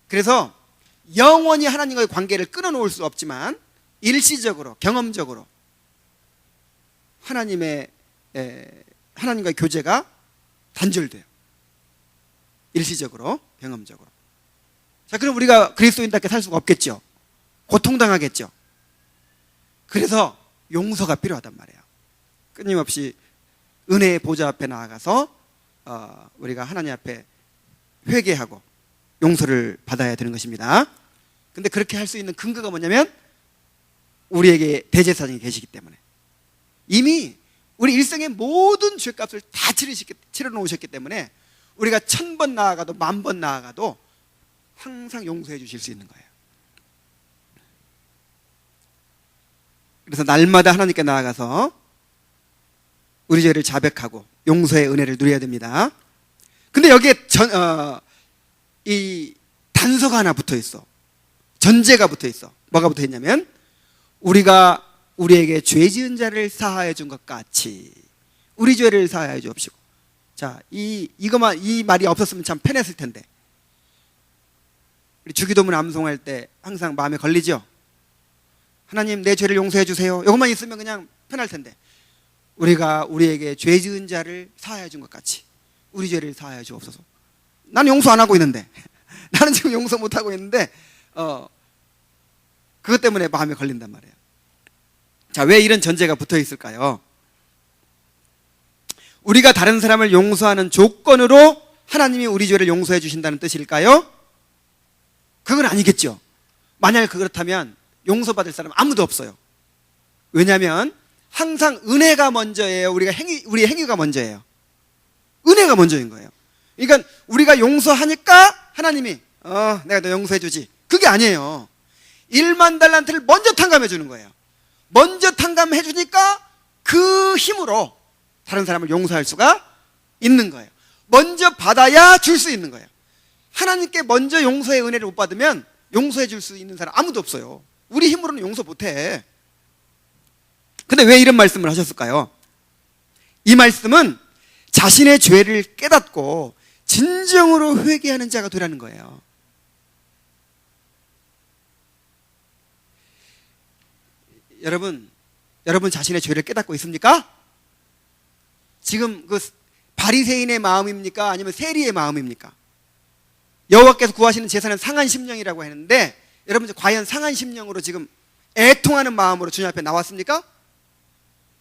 그래서 영원히 하나님과의 관계를 끊어놓을 수 없지만 일시적으로 경험적으로 하나님과의 교제가 단절돼요. 일시적으로 경험적으로. 자, 그럼 우리가 그리스도인답게 살 수가 없겠죠. 고통당하겠죠. 그래서 용서가 필요하단 말이에요. 끊임없이 은혜의 보좌 앞에 나아가서 우리가 하나님 앞에 회개하고 용서를 받아야 되는 것입니다. 근데 그렇게 할 수 있는 근거가 뭐냐면 우리에게 대제사장이 계시기 때문에 이미 우리 일생의 모든 죄값을 다 치러 놓으셨기 때문에 우리가 1000번 나아가도 10,000번 나아가도 항상 용서해 주실 수 있는 거예요. 그래서 날마다 하나님께 나아가서 우리 죄를 자백하고 용서의 은혜를 누려야 됩니다. 근데 여기에 이 단서가 하나 붙어 있어. 전제가 붙어 있어. 뭐가 붙어 있냐면 우리가 우리에게 죄 지은 자를 사하여 준 것 같이 우리 죄를 사하여 주옵시고. 자, 이 말이 없었으면 참 편했을 텐데. 우리 주기도문 암송할 때 항상 마음에 걸리죠? 하나님 내 죄를 용서해 주세요. 이것만 있으면 그냥 편할 텐데. 우리가 우리에게 죄 지은 자를 사하여 준 것 같이 우리 죄를 사하여 주옵소서. 나는 용서 안 하고 있는데 나는 지금 용서 못 하고 있는데 그것 때문에 마음에 걸린단 말이에요. 자, 왜 이런 전제가 붙어 있을까요? 우리가 다른 사람을 용서하는 조건으로 하나님이 우리 죄를 용서해 주신다는 뜻일까요? 그건 아니겠죠. 만약 그렇다면 용서받을 사람 아무도 없어요. 왜냐하면 항상 은혜가 먼저예요. 우리의 행위가 먼저예요. 은혜가 먼저인 거예요. 그러니까 우리가 용서하니까 하나님이 내가 너 용서해 주지. 그게 아니에요. 1만 달란트를 먼저 탕감해 주는 거예요. 먼저 탕감해 주니까 그 힘으로 다른 사람을 용서할 수가 있는 거예요. 먼저 받아야 줄 수 있는 거예요. 하나님께 먼저 용서의 은혜를 못 받으면 용서해 줄 수 있는 사람 아무도 없어요. 우리 힘으로는 용서 못해. 근데 왜 이런 말씀을 하셨을까요? 이 말씀은 자신의 죄를 깨닫고 진정으로 회개하는 자가 되라는 거예요. 여러분 자신의 죄를 깨닫고 있습니까? 지금 그 바리새인의 마음입니까? 아니면 세리의 마음입니까? 여호와께서 구하시는 제사는 상한 심령이라고 했는데 여러분 과연 상한 심령으로 지금 애통하는 마음으로 주님 앞에 나왔습니까?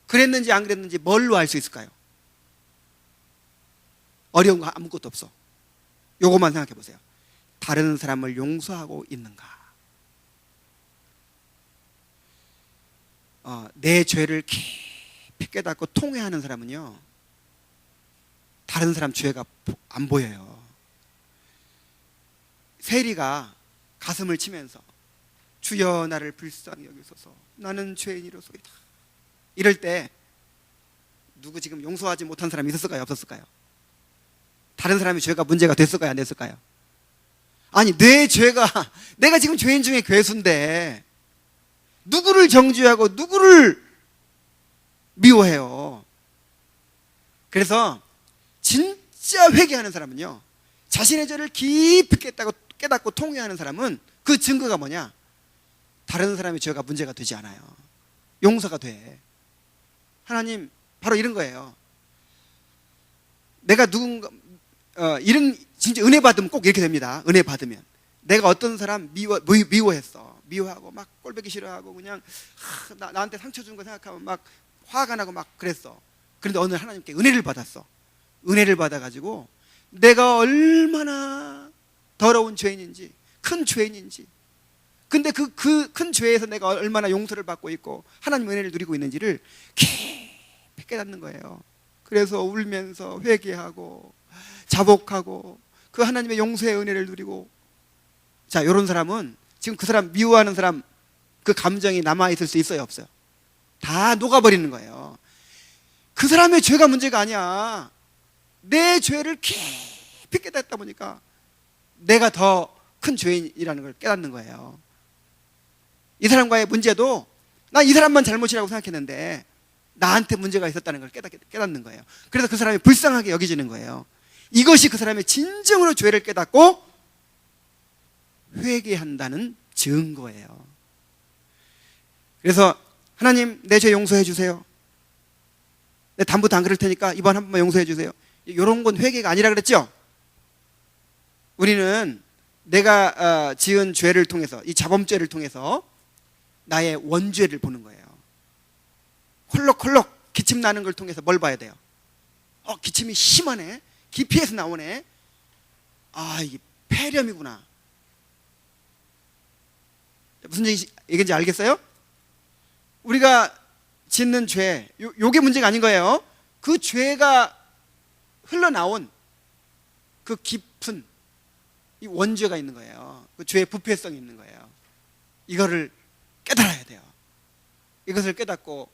그랬는지 안 그랬는지 뭘로 알 수 있을까요? 어려운 거 아무것도 없어. 요것만 생각해 보세요. 다른 사람을 용서하고 있는가? 내 죄를 깊이 깨닫고 통회하는 사람은요, 다른 사람 죄가 안 보여요. 세리가 가슴을 치면서 주여 나를 불쌍히 여기소서 나는 죄인이로소이다. 이럴 때 누구 지금 용서하지 못한 사람이 있었을까요? 없었을까요? 다른 사람의 죄가 문제가 됐을까요? 안 됐을까요? 아니, 내 죄가, 내가 지금 죄인 중에 괴수인데 누구를 정죄하고 누구를 미워해요? 그래서 진짜 회개하는 사람은요, 자신의 죄를 깊이 깨닫고 통회하는 사람은 그 증거가 뭐냐? 다른 사람의 죄가 문제가 되지 않아요. 용서가 돼. 하나님 바로 이런 거예요. 내가 누군가 이런 진짜 은혜 받으면 꼭 이렇게 됩니다. 은혜 받으면 내가 어떤 사람 미워했어. 미워하고 막 꼴보기 싫어하고 그냥 나한테 상처 준 거 생각하면 막 화가 나고 막 그랬어. 그런데 어느 날 하나님께 은혜를 받았어. 은혜를 받아가지고 내가 얼마나 더러운 죄인인지, 큰 죄인인지, 근데 그 큰 죄에서 내가 얼마나 용서를 받고 있고 하나님 은혜를 누리고 있는지를 깊이 깨닫는 거예요. 그래서 울면서 회개하고 자복하고 그 하나님의 용서의 은혜를 누리고. 자, 이런 사람은 지금 그 사람 미워하는 사람 그 감정이 남아있을 수 있어요, 없어요? 다 녹아버리는 거예요. 그 사람의 죄가 문제가 아니야. 내 죄를 깊이 깨닫다 보니까 내가 더 큰 죄인이라는 걸 깨닫는 거예요. 이 사람과의 문제도 나 이 사람만 잘못이라고 생각했는데 나한테 문제가 있었다는 걸 깨닫는 거예요. 그래서 그 사람이 불쌍하게 여겨지는 거예요. 이것이 그 사람의 진정으로 죄를 깨닫고 회개한다는 증거예요. 그래서 하나님, 내 죄 용서해 주세요. 내 다음부터 안 그럴 테니까 이번 한 번만 용서해 주세요. 이런 건 회개가 아니라 그랬죠? 우리는 내가 지은 죄를 통해서, 이 자범죄를 통해서 나의 원죄를 보는 거예요. 콜록콜록 기침 나는 걸 통해서 뭘 봐야 돼요? 기침이 심하네, 기피해서 나오네, 이게 폐렴이구나. 무슨 얘기인지 알겠어요? 우리가 짓는 죄, 요게 문제가 아닌 거예요. 그 죄가 흘러나온 그 깊은 이 원죄가 있는 거예요. 그 죄의 부패성이 있는 거예요. 이거를 깨달아야 돼요. 이것을 깨닫고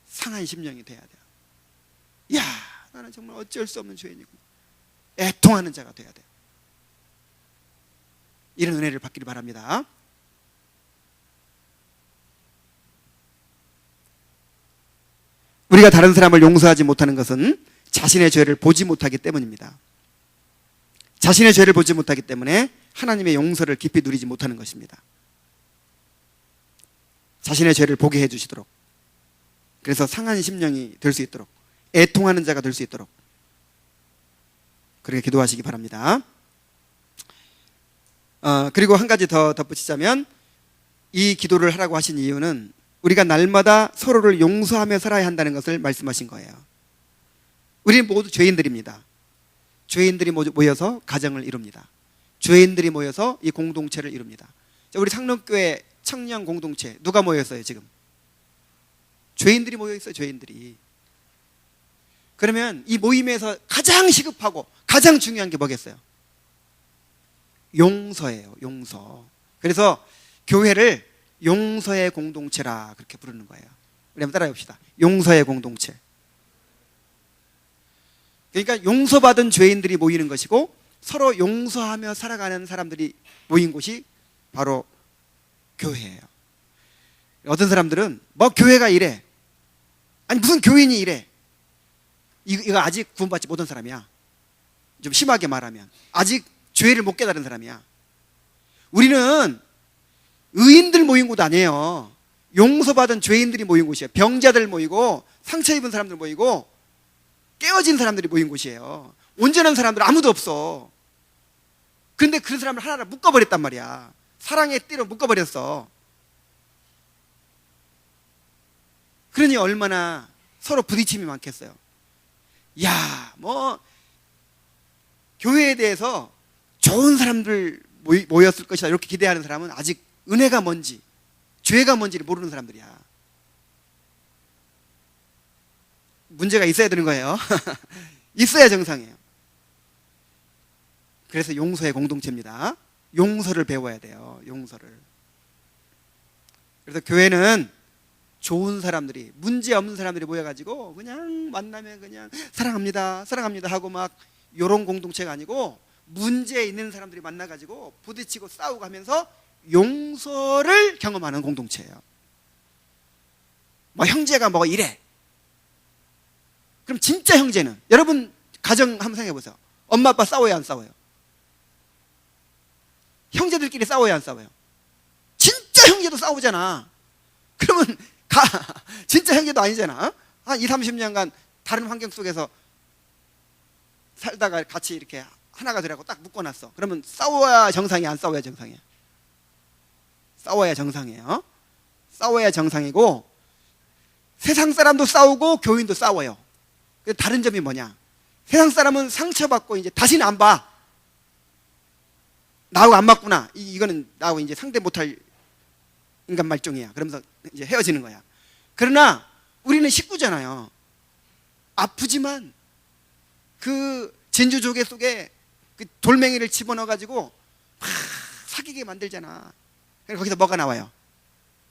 상한 심령이 돼야 돼요. 이야, 나는 정말 어쩔 수 없는 죄인이구나. 애통하는 자가 돼야 돼요. 이런 은혜를 받기를 바랍니다. 우리가 다른 사람을 용서하지 못하는 것은 자신의 죄를 보지 못하기 때문입니다. 자신의 죄를 보지 못하기 때문에 하나님의 용서를 깊이 누리지 못하는 것입니다. 자신의 죄를 보게 해주시도록, 그래서 상한 심령이 될 수 있도록, 애통하는 자가 될 수 있도록 그렇게 기도하시기 바랍니다. 그리고 한 가지 더 덧붙이자면, 이 기도를 하라고 하신 이유는 우리가 날마다 서로를 용서하며 살아야 한다는 것을 말씀하신 거예요. 우리는 모두 죄인들입니다. 죄인들이 모여서 가정을 이룹니다. 죄인들이 모여서 이 공동체를 이룹니다. 자, 우리 창릉교회 청년 공동체 누가 모였어요 지금? 죄인들이 모여있어요. 죄인들이. 그러면 이 모임에서 가장 시급하고 가장 중요한 게 뭐겠어요? 용서예요. 용서. 그래서 교회를 용서의 공동체라 그렇게 부르는 거예요. 우리 한번 따라해 봅시다. 용서의 공동체. 그러니까 용서받은 죄인들이 모이는 것이고 서로 용서하며 살아가는 사람들이 모인 곳이 바로 교회예요. 어떤 사람들은 뭐 교회가 이래, 아니 무슨 교인이 이래, 이거 아직 구원받지 못한 사람이야. 좀 심하게 말하면 아직 죄를 못 깨달은 사람이야. 우리는 의인들 모인 곳 아니에요. 용서받은 죄인들이 모인 곳이에요. 병자들 모이고 상처 입은 사람들 모이고 깨어진 사람들이 모인 곳이에요. 온전한 사람들 아무도 없어. 그런데 그 사람을 하나를 묶어버렸단 말이야. 사랑의 띠로 묶어버렸어. 그러니 얼마나 서로 부딪힘이 많겠어요. 야, 뭐 교회에 대해서 좋은 사람들 모였을 것이다 이렇게 기대하는 사람은 아직 은혜가 뭔지, 죄가 뭔지를 모르는 사람들이야. 문제가 있어야 되는 거예요. 있어야 정상이에요. 그래서 용서의 공동체입니다. 용서를 배워야 돼요. 용서를. 그래서 교회는 좋은 사람들이, 문제 없는 사람들이 모여가지고 그냥 만나면 그냥 사랑합니다, 사랑합니다 하고 막 요런 공동체가 아니고, 문제 있는 사람들이 만나가지고 부딪히고 싸우고 하면서 용서를 경험하는 공동체예요. 뭐 형제가 뭐 이래. 그럼 진짜 형제는, 여러분 가정 한번 생각해 보세요. 엄마 아빠 싸워요, 안 싸워요? 형제들끼리 싸워요, 안 싸워요? 진짜 형제도 싸우잖아. 그러면 진짜 형제도 아니잖아. 한 20, 30년간 다른 환경 속에서 살다가 같이 이렇게 하나가 되라고 딱 묶어놨어. 그러면 싸워야 정상이야, 안 싸워야 정상이야? 싸워야 정상이에요. 싸워야 정상이고, 세상 사람도 싸우고 교인도 싸워요. 근데 다른 점이 뭐냐? 세상 사람은 상처받고 이제 다시는 안 봐. 나하고 안 맞구나. 이거는 나하고 이제 상대 못할 인간 말종이야. 그러면서 이제 헤어지는 거야. 그러나 우리는 식구잖아요. 아프지만 그 진주 조개 속에 그 돌멩이를 집어넣어가지고 막 사귀게 만들잖아. 그래서 거기서 뭐가 나와요?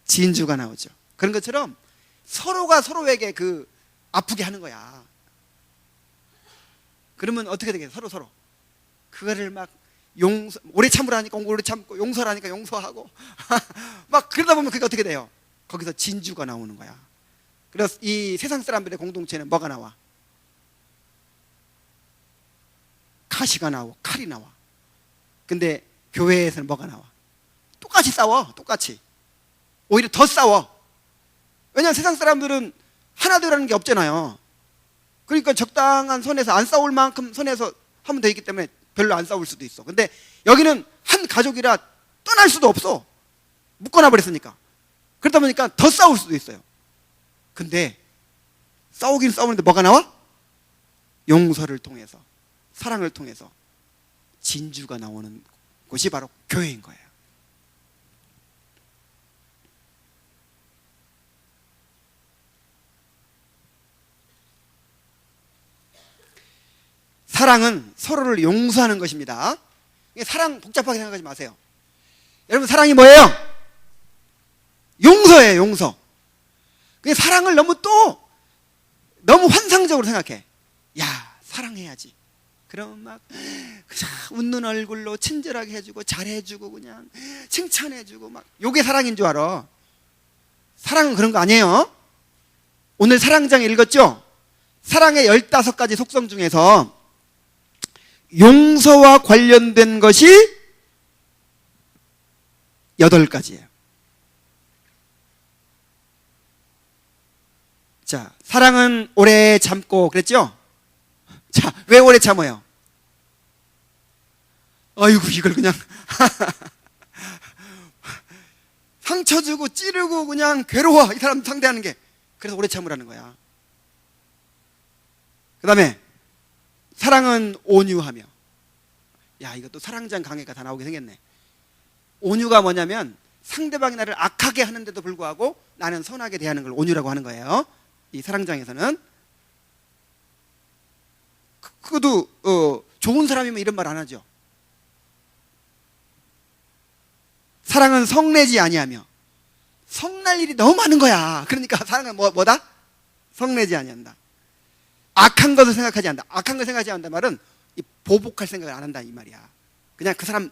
진주가 나오죠. 그런 것처럼 서로가 서로에게 그 아프게 하는 거야. 그러면 어떻게 되겠어? 서로 그거를 막 오래 참으라니까 오래 참고, 용서라니까 용서하고 막 그러다 보면 그게 어떻게 돼요? 거기서 진주가 나오는 거야. 그래서 이 세상 사람들의 공동체는 뭐가 나와? 가시가 나오고 칼이 나와. 근데 교회에서는 뭐가 나와? 똑같이 싸워. 똑같이. 오히려 더 싸워. 왜냐하면 세상 사람들은 하나 되라는 게 없잖아요. 그러니까 적당한 선에서, 안 싸울 만큼 선에서 하면 되기 때문에 별로 안 싸울 수도 있어. 근데 여기는 한 가족이라 떠날 수도 없어. 묶어놔 버렸으니까. 그러다 보니까 더 싸울 수도 있어요. 근데 싸우긴 싸우는데 뭐가 나와? 용서를 통해서, 사랑을 통해서 진주가 나오는 곳이 바로 교회인 거예요. 사랑은 서로를 용서하는 것입니다. 사랑 복잡하게 생각하지 마세요. 여러분, 사랑이 뭐예요? 용서예요, 용서. 사랑을 너무 환상적으로 생각해. 야, 사랑해야지. 그럼 막 웃는 얼굴로 친절하게 해주고 잘해주고 그냥 칭찬해주고 막, 요게 사랑인 줄 알아. 사랑은 그런 거 아니에요. 오늘 사랑장 읽었죠? 사랑의 15가지 속성 중에서 용서와 관련된 것이 8가지예요. 자, 사랑은 오래 참고 그랬죠? 자, 왜 오래 참아요? 아이고, 이걸 그냥 상처 주고 찌르고 그냥 괴로워, 이 사람 상대하는 게. 그래서 오래 참으라는 거야. 그 다음에 사랑은 온유하며. 야, 이것도 사랑장 강의가 다 나오게 생겼네. 온유가 뭐냐면 상대방이 나를 악하게 하는데도 불구하고 나는 선하게 대하는 걸 온유라고 하는 거예요. 이 사랑장에서는. 그것도 좋은 사람이면 이런 말 안 하죠. 사랑은 성내지 아니하며. 성날 일이 너무 많은 거야. 그러니까 사랑은 뭐다? 성내지 아니한다. 악한 것을 생각하지 않는다. 악한 것을 생각하지 않는다 말은 보복할 생각을 안 한다 이 말이야. 그냥 그 사람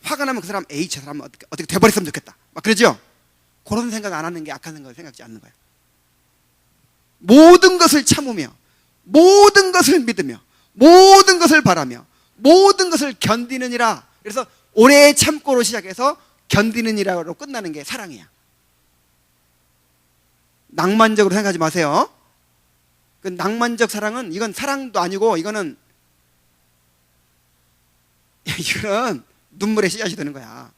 화가 나면 그 사람 저 사람 어떻게 돼버렸으면 좋겠다 막 그러죠. 그런 생각 안 하는 게 악한 생각을 생각지 않는 거야. 모든 것을 참으며, 모든 것을 믿으며, 모든 것을 바라며, 모든 것을 견디느니라. 그래서 오래 참고로 시작해서 견디느니라로 끝나는 게 사랑이야. 낭만적으로 생각하지 마세요. 그 낭만적 사랑은, 이건 사랑도 아니고 이거는 눈물의 씨앗이 되는 거야.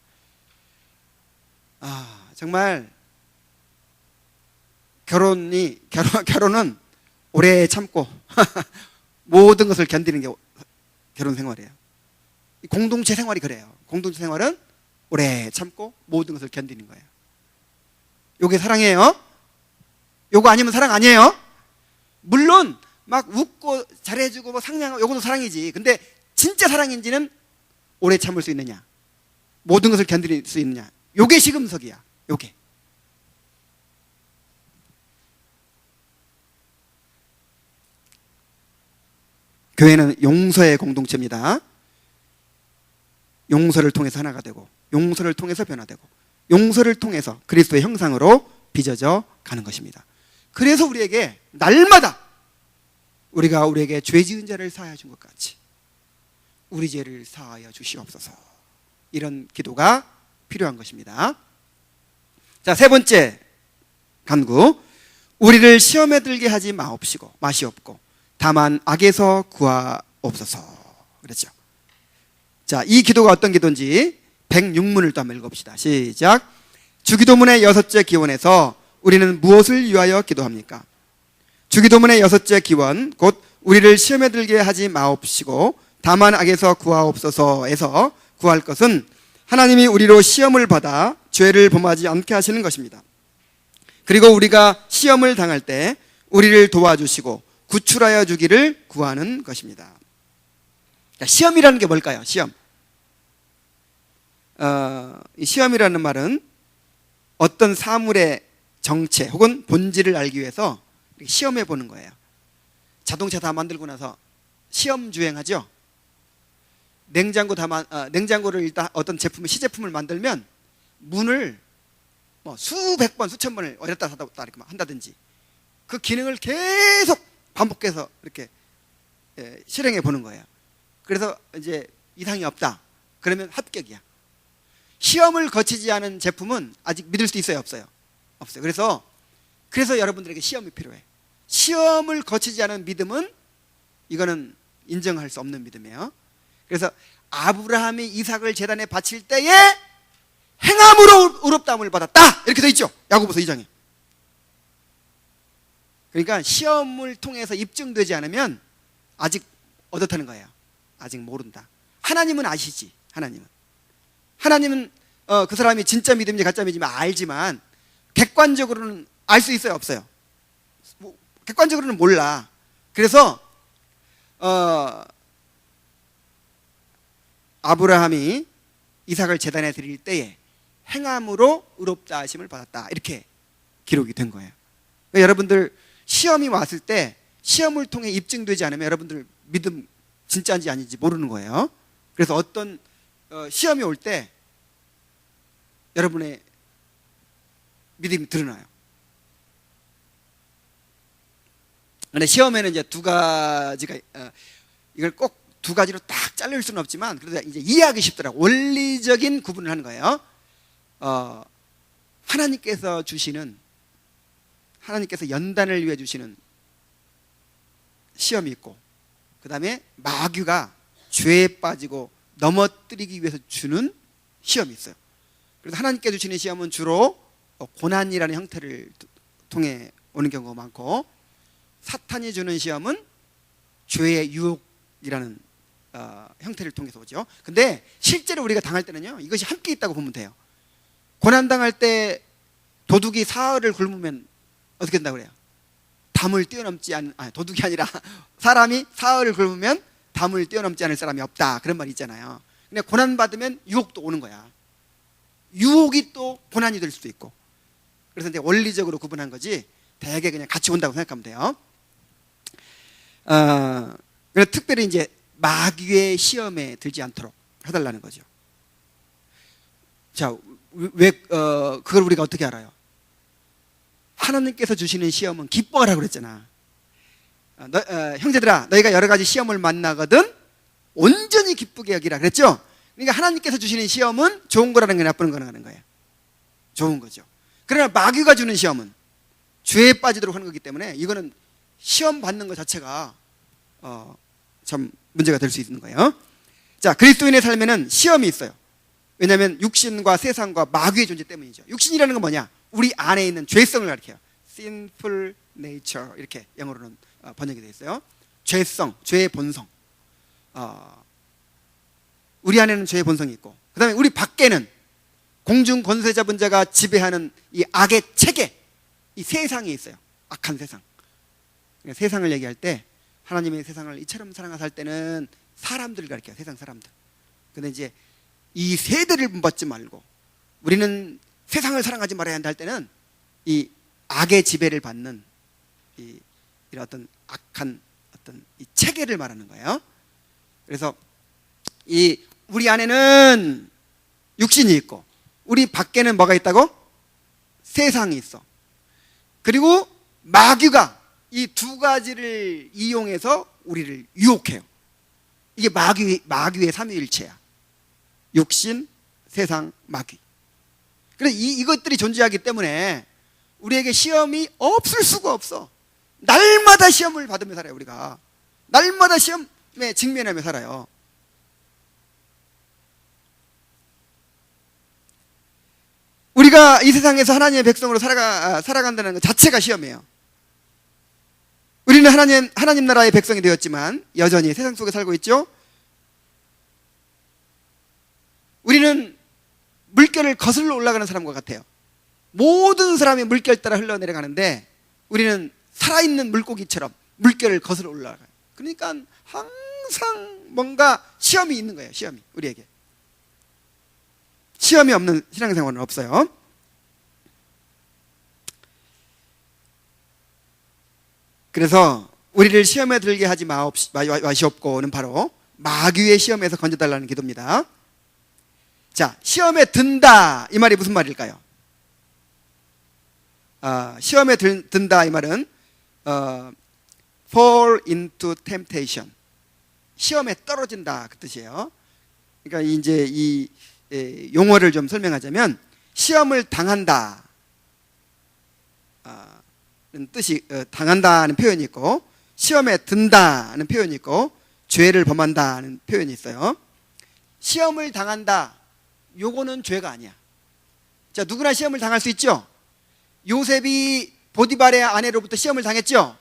아, 정말 결혼은 오래 참고 모든 것을 견디는 게 결혼 생활이에요. 공동체 생활이 그래요. 공동체 생활은 오래 참고 모든 것을 견디는 거예요. 요게 사랑이에요. 요거 아니면 사랑 아니에요. 물론 막 웃고 잘해주고 뭐 상냥하고 요것도 사랑이지. 근데 진짜 사랑인지는 오래 참을 수 있느냐, 모든 것을 견딜 수 있느냐, 요게 시금석이야. 요게. 교회는 용서의 공동체입니다. 용서를 통해서 하나가 되고, 용서를 통해서 변화되고, 용서를 통해서 그리스도의 형상으로 빚어져 가는 것입니다. 그래서 우리에게 날마다 우리가 우리에게 죄 지은 자를 사하여 준 것 같이 우리 죄를 사하여 주시옵소서, 이런 기도가 필요한 것입니다. 자, 세 번째 간구, 우리를 시험에 들게 하지 마시옵고 다만 악에서 구하옵소서 그랬죠. 자, 이 기도가 어떤 기도인지 106문을 또 한번 읽어봅시다. 시작. 주기도문의 6째 기원에서 우리는 무엇을 위하여 기도합니까? 주기도문의 6째 기원, 곧 우리를 시험에 들게 하지 마옵시고 다만 악에서 구하옵소서에서 구할 것은 하나님이 우리로 시험을 받아 죄를 범하지 않게 하시는 것입니다. 그리고 우리가 시험을 당할 때 우리를 도와주시고 구출하여 주기를 구하는 것입니다. 시험이라는 게 뭘까요? 시험. 이 시험이라는 말은 어떤 사물의 정체 혹은 본질을 알기 위해서 시험해 보는 거예요. 자동차 다 만들고 나서 시험 주행하죠. 냉장고를 일단 어떤 제품을, 시제품을 만들면 문을 뭐 수백 번, 수천 번을 어렸다 닫았다 이렇게 한다든지 그 기능을 계속 반복해서 이렇게 실행해 보는 거예요. 그래서 이제 이상이 없다 그러면 합격이야. 시험을 거치지 않은 제품은 아직 믿을 수 있어요, 없어요? 없어요. 그래서 여러분들에게 시험이 필요해. 시험을 거치지 않은 믿음은 이거는 인정할 수 없는 믿음이에요. 그래서 아브라함이 이삭을 제단에 바칠 때에 행함으로 의롭다함을 받았다, 이렇게 돼 있죠, 야고보서 2장에. 그러니까 시험을 통해서 입증되지 않으면 아직 어떻다는 거예요? 아직 모른다. 하나님은 아시지. 하나님은 그 사람이 진짜 믿음인지 가짜 믿음인지 알지만 객관적으로는 알 수 있어요, 없어요? 객관적으로는 몰라. 그래서 아브라함이 이삭을 제단에 드릴 때에 행함으로 의롭다 하심을 받았다, 이렇게 기록이 된 거예요. 그러니까 여러분들 시험이 왔을 때 시험을 통해 입증되지 않으면 여러분들 믿음 진짜인지 아닌지 모르는 거예요. 그래서 어떤 시험이 올 때 여러분의 믿음이 드러나요. 근데 시험에는 이제 두 가지가, 이걸 꼭 두 가지로 딱 자를 수는 없지만 그래도 이제 이해하기 쉽더라고요. 원리적인 구분을 하는 거예요. 하나님께서 연단을 위해 주시는 시험이 있고, 그 다음에 마귀가 죄에 빠지고 넘어뜨리기 위해서 주는 시험이 있어요. 그래서 하나님께 주시는 시험은 주로 고난이라는 형태를 통해 오는 경우가 많고, 사탄이 주는 시험은 죄의 유혹이라는 형태를 통해서 오죠. 근데 실제로 우리가 당할 때는요, 이것이 함께 있다고 보면 돼요. 고난당할 때 도둑이 사흘을 굶으면 어떻게 된다고 그래요? 담을 뛰어넘지 않은, 도둑이 아니라 사람이 사흘을 굶으면 담을 뛰어넘지 않을 사람이 없다, 그런 말이 있잖아요. 근데 고난받으면 유혹도 오는 거야. 유혹이 또 고난이 될 수도 있고. 그래서 이제 원리적으로 구분한 거지 대개 그냥 같이 온다고 생각하면 돼요. 그래서 특별히 이제 마귀의 시험에 들지 않도록 해달라는 거죠. 자, 그걸 우리가 어떻게 알아요? 하나님께서 주시는 시험은 기뻐하라고 그랬잖아. 형제들아, 너희가 여러 가지 시험을 만나거든 온전히 기쁘게 여기라 그랬죠. 그러니까 하나님께서 주시는 시험은 좋은 거라는 게 나쁜 거라는 거예요. 좋은 거죠. 그러나 마귀가 주는 시험은 죄에 빠지도록 하는 거기 때문에 이거는 시험 받는 것 자체가 참 문제가 될 수 있는 거예요. 자, 그리스도인의 삶에는 시험이 있어요. 왜냐하면 육신과 세상과 마귀의 존재 때문이죠. 육신이라는 건 뭐냐? 우리 안에 있는 죄성을 가리켜요. sinful nature, 이렇게 영어로는 번역이 되어 있어요. 죄성, 죄의 본성. 우리 안에는 죄의 본성이 있고, 그 다음에 우리 밖에는 공중 권세 잡은 자가 지배하는 이 악의 체계, 이 세상이 있어요. 악한 세상. 그러니까 세상을 얘기할 때 하나님의 세상을 이처럼 사랑하사 할 때는 사람들을 가리켜요. 세상 사람들. 근데 이제 이 세대를 본받지 말고 우리는 세상을 사랑하지 말아야 한다 할 때는 이 악의 지배를 받는 이런 어떤 악한 어떤 이 체계를 말하는 거예요. 그래서 이 우리 안에는 육신이 있고 우리 밖에는 뭐가 있다고? 세상이 있어. 그리고 마귀가 이 두 가지를 이용해서 우리를 유혹해요. 이게 마귀의 삼위일체야. 육신, 세상, 마귀. 그래서 이것들이 존재하기 때문에 우리에게 시험이 없을 수가 없어. 날마다 시험을 받으며 살아요, 우리가. 날마다 시험에 직면하며 살아요. 우리가 이 세상에서 하나님의 백성으로 살아간다는 것 자체가 시험이에요. 우리는 하나님 나라의 백성이 되었지만 여전히 세상 속에 살고 있죠. 우리는 물결을 거슬러 올라가는 사람과 같아요. 모든 사람이 물결 따라 흘러내려가는데 우리는 살아있는 물고기처럼 물결을 거슬러 올라가요. 그러니까 항상 뭔가 시험이 있는 거예요. 시험이 우리에게. 시험이 없는 신앙생활은 없어요. 그래서 우리를 시험에 들게 하지 마시옵고는 바로 마귀의 시험에서 건져달라는 기도입니다. 자, 시험에 든다 이 말이 무슨 말일까요? 시험에 든다 이 말은 fall into temptation, 시험에 떨어진다 그 뜻이에요. 그러니까 이제 이 용어를 좀 설명하자면 시험을 당한다 는 뜻이 당한다는 표현이 있고 시험에 든다는 표현이 있고 죄를 범한다는 표현이 있어요. 시험을 당한다 요거는 죄가 아니야. 자, 누구나 시험을 당할 수 있죠. 요셉이 보디발의 아내로부터 시험을 당했죠.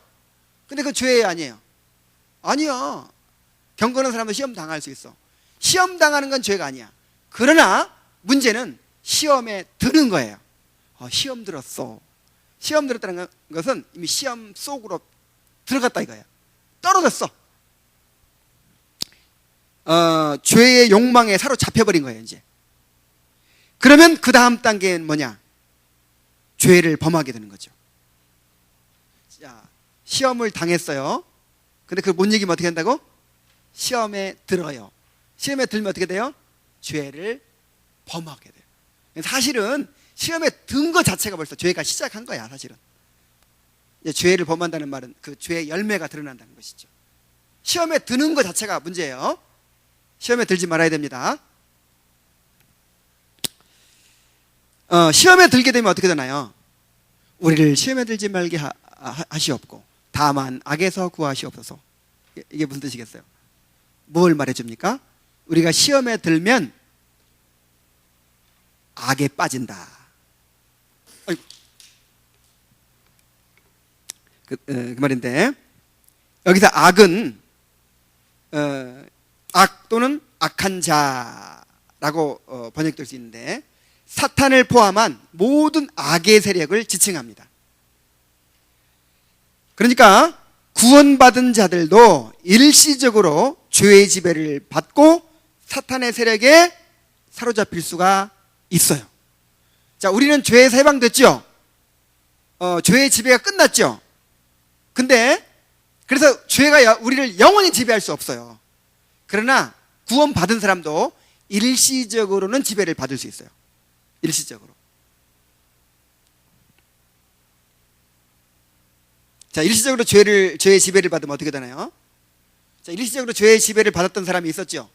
근데 그 죄 아니에요. 아니야. 경건한 사람도 시험 당할 수 있어. 시험 당하는 건 죄가 아니야. 그러나 문제는 시험에 드는 거예요. 시험 들었어. 시험 들었다는 것은 이미 시험 속으로 들어갔다 이거예요. 떨어졌어. 죄의 욕망에 사로잡혀버린 거예요 이제. 그러면 그 다음 단계는 뭐냐? 죄를 범하게 되는 거죠. 자, 시험을 당했어요. 근데 그걸 못 이기면 어떻게 한다고? 시험에 들어요. 시험에 들면 어떻게 돼요? 죄를 범하게 돼요. 사실은 시험에 든 것 자체가 벌써 죄가 시작한 거야. 사실은 죄를 범한다는 말은 그 죄의 열매가 드러난다는 것이죠. 시험에 드는 것 자체가 문제예요. 시험에 들지 말아야 됩니다. 시험에 들게 되면 어떻게 되나요? 우리를 시험에 들지 말게 하시옵고 다만 악에서 구하시옵소서. 이게 무슨 뜻이겠어요? 뭘 말해줍니까? 우리가 시험에 들면 악에 빠진다. 그 말인데 여기서 악은 악 또는 악한 자라고 번역될 수 있는데 사탄을 포함한 모든 악의 세력을 지칭합니다. 그러니까 구원받은 자들도 일시적으로 죄의 지배를 받고 사탄의 세력에 사로잡힐 수가 있어요. 자, 우리는 죄에서 해방됐죠. 죄의 지배가 끝났죠. 근데 그래서 죄가 우리를 영원히 지배할 수 없어요. 그러나 구원받은 사람도 일시적으로는 지배를 받을 수 있어요. 일시적으로. 자, 일시적으로 죄의 지배를 받으면 어떻게 되나요? 자, 일시적으로 죄의 지배를 받았던 사람이 있었죠.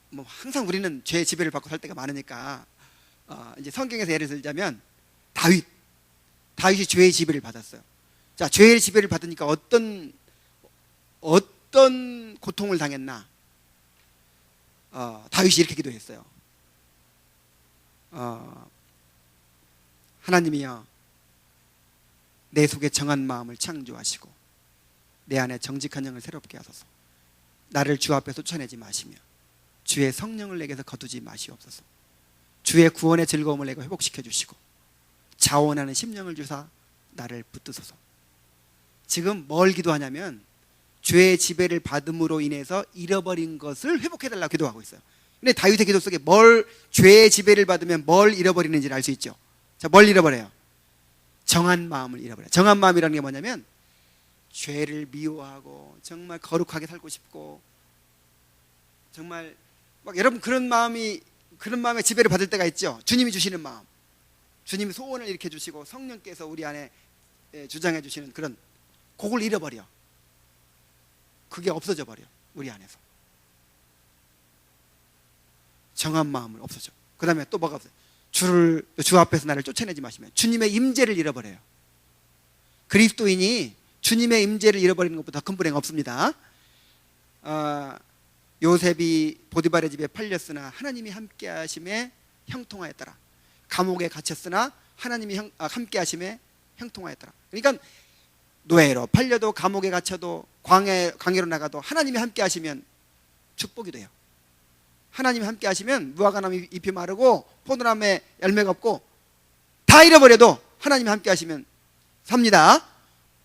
뭐 항상 우리는 죄의 지배를 받고 살 때가 많으니까 이제 성경에서 예를 들자면 다윗이 죄의 지배를 받았어요. 자, 죄의 지배를 받으니까 어떤 고통을 당했나? 다윗이 이렇게 기도했어요. 하나님이여, 내 속에 정한 마음을 창조하시고 내 안에 정직한 영을 새롭게 하소서. 나를 주 앞에 쫓아내지 마시며 주의 성령을 내게서 거두지 마시옵소서. 주의 구원의 즐거움을 내게 회복시켜 주시고 자원하는 심령을 주사 나를 붙드소서. 지금 뭘 기도하냐면 죄의 지배를 받음으로 인해서 잃어버린 것을 회복해달라고 기도하고 있어요. 근데 다윗의 기도 속에 죄의 지배를 받으면 뭘 잃어버리는지를 알 수 있죠. 자, 뭘 잃어버려요? 정한 마음을 잃어버려요. 정한 마음이라는 게 뭐냐면 죄를 미워하고 정말 거룩하게 살고 싶고 정말 막 여러분 그런 마음에 지배를 받을 때가 있죠. 주님이 주시는 마음, 주님이 소원을 일으켜 주시고 성령께서 우리 안에 주장해 주시는 그런 그걸 잃어버려. 그게 없어져 버려 우리 안에서. 정한 마음을 없어져. 그 다음에 또 뭐가 없어요? 주 앞에서 나를 쫓아내지 마시면 주님의 임재를 잃어버려요. 그리스도인이 주님의 임재를 잃어버리는 것보다 큰 불행 없습니다. 요셉이 보디발의 집에 팔렸으나 하나님이 함께 하심에 형통하였더라. 감옥에 갇혔으나 하나님이 함께 하심에 형통하였더라. 그러니까 노예로 팔려도 감옥에 갇혀도 광야로 나가도 하나님이 함께 하시면 축복이 돼요. 하나님이 함께 하시면 무화과나무 잎이 마르고 포도나무에 열매가 없고 다 잃어버려도 하나님이 함께 하시면 삽니다.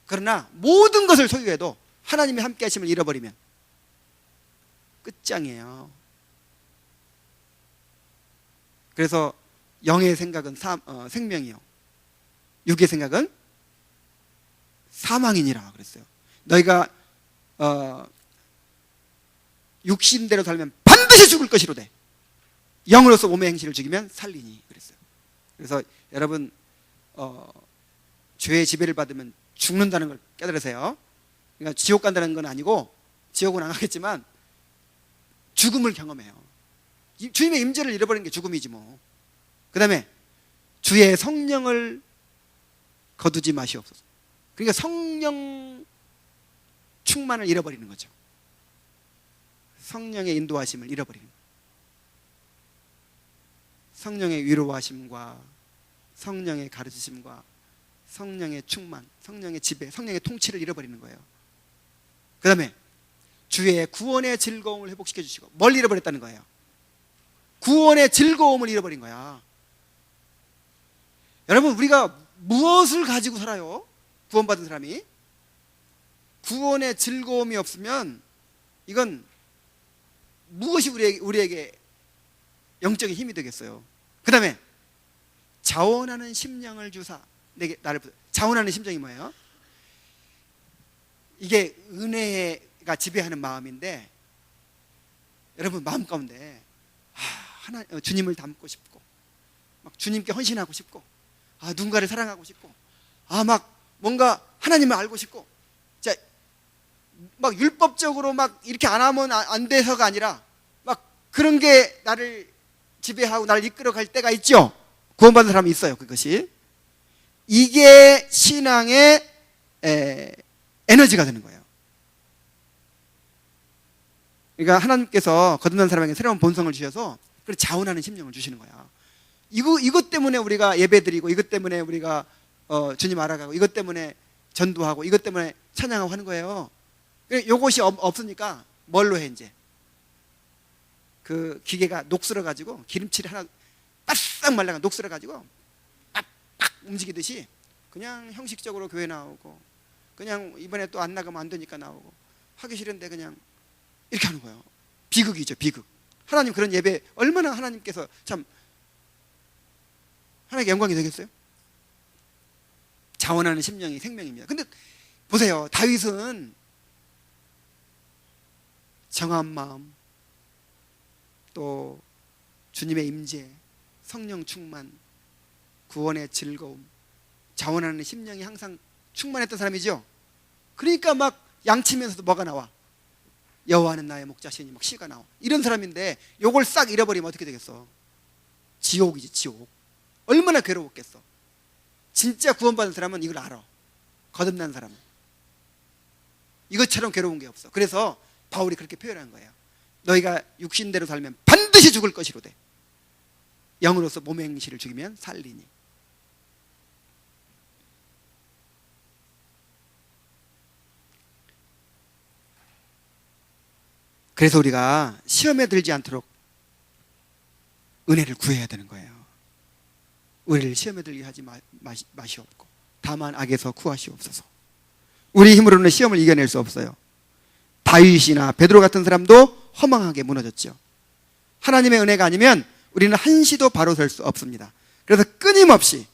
그러나 모든 것을 소유해도 하나님이 함께 하심을 잃어버리면 끝장이에요. 그래서 영의 생각은 생명이요, 육의 생각은 사망이니라 그랬어요. 너희가 육신대로 살면 반드시 죽을 것이로되 영으로서 몸의 행실을 죽이면 살리니 그랬어요. 그래서 여러분 죄의 지배를 받으면 죽는다는 걸 깨달으세요. 그러니까 지옥 간다는 건 아니고 지옥은 안 가겠지만 죽음을 경험해요. 주님의 임재를 잃어버리는 게 죽음이지 뭐. 그 다음에 주의 성령을 거두지 마시옵소서. 그러니까 성령 충만을 잃어버리는 거죠. 성령의 인도하심을 잃어버리는 거예요. 성령의 위로하심과 성령의 가르치심과 성령의 충만, 성령의 지배, 성령의 통치를 잃어버리는 거예요. 그 다음에 주의 구원의 즐거움을 회복시켜 주시고 뭘 잃어버렸다는 거예요? 구원의 즐거움을 잃어버린 거야. 여러분 우리가 무엇을 가지고 살아요? 구원받은 사람이 구원의 즐거움이 없으면 이건 무엇이 우리에게 영적인 힘이 되겠어요? 그 다음에 자원하는 심령을 주사 내게 나를 자원하는 심정이 뭐예요? 이게 은혜가 지배하는 마음인데 여러분 마음 가운데 주님을 닮고 싶고 막 주님께 헌신하고 싶고 누군가를 사랑하고 싶고 막 뭔가 하나님을 알고 싶고 자, 막 율법적으로 막 이렇게 안 하면 안 돼서가 아니라 막 그런 게 나를 지배하고 나를 이끌어 갈 때가 있죠. 구원받은 사람이 있어요. 그것이 이게 신앙의 에너지가 되는 거예요. 그러니까 하나님께서 거듭난 사람에게 새로운 본성을 주셔서 자원하는 심령을 주시는 거야. 이것 때문에 우리가 예배드리고 이것 때문에 우리가 주님 알아가고 이것 때문에 전도하고 이것 때문에 찬양하고 하는 거예요. 이것이 없으니까 뭘로 해 이제 그 기계가 녹슬어 가지고 기름칠이 하나 바싹 말라가 녹슬어 가지고 빡빡 움직이듯이 그냥 형식적으로 교회 나오고 그냥 이번에 또 안 나가면 안 되니까 나오고 하기 싫은데 그냥 이렇게 하는 거예요. 비극이죠, 비극. 하나님 그런 예배 얼마나 하나님께서 참 하나님께 영광이 되겠어요? 자원하는 심령이 생명입니다. 근데 보세요. 다윗은 정한 마음, 또 주님의 임재, 성령 충만, 구원의 즐거움, 자원하는 심령이 항상 충만했던 사람이죠. 그러니까 막 양치면서도 뭐가 나와? 여호와는 나의 목자시니 막 시가 나와. 이런 사람인데 요걸 싹 잃어버리면 어떻게 되겠어? 지옥이지, 지옥. 얼마나 괴로웠겠어. 진짜 구원받은 사람은 이걸 알아. 거듭난 사람은 이것처럼 괴로운 게 없어. 그래서 바울이 그렇게 표현한 거예요. 너희가 육신대로 살면 반드시 죽을 것이로되 영으로서 몸의 행실을 죽이면 살리니. 그래서 우리가 시험에 들지 않도록 은혜를 구해야 되는 거예요. 우리를 시험에 들게 하지 마시옵고 다만 악에서 구하시옵소서. 우리 힘으로는 시험을 이겨낼 수 없어요. 다윗이나 베드로 같은 사람도 허망하게 무너졌죠. 하나님의 은혜가 아니면 우리는 한시도 바로 설 수 없습니다. 그래서 끊임없이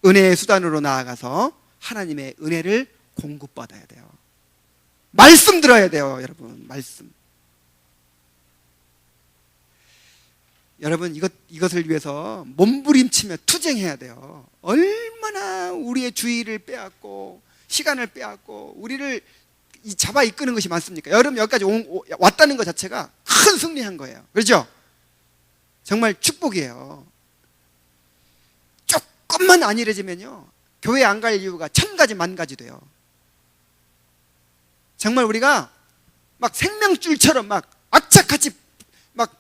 은혜의 수단으로 나아가서 하나님의 은혜를 공급받아야 돼요. 말씀 들어야 돼요, 여러분. 말씀. 여러분, 이것을 위해서 몸부림치며 투쟁해야 돼요. 얼마나 우리의 주의를 빼앗고 시간을 빼앗고 우리를 잡아 이끄는 것이 많습니까? 여러분, 여기까지 왔다는 것 자체가 큰 승리한 거예요. 그렇죠? 정말 축복이에요. 조금만 안일해지면요, 교회 안 갈 이유가 1000가지 만가지 돼요. 정말 우리가 막 생명줄처럼 막 악착같이 막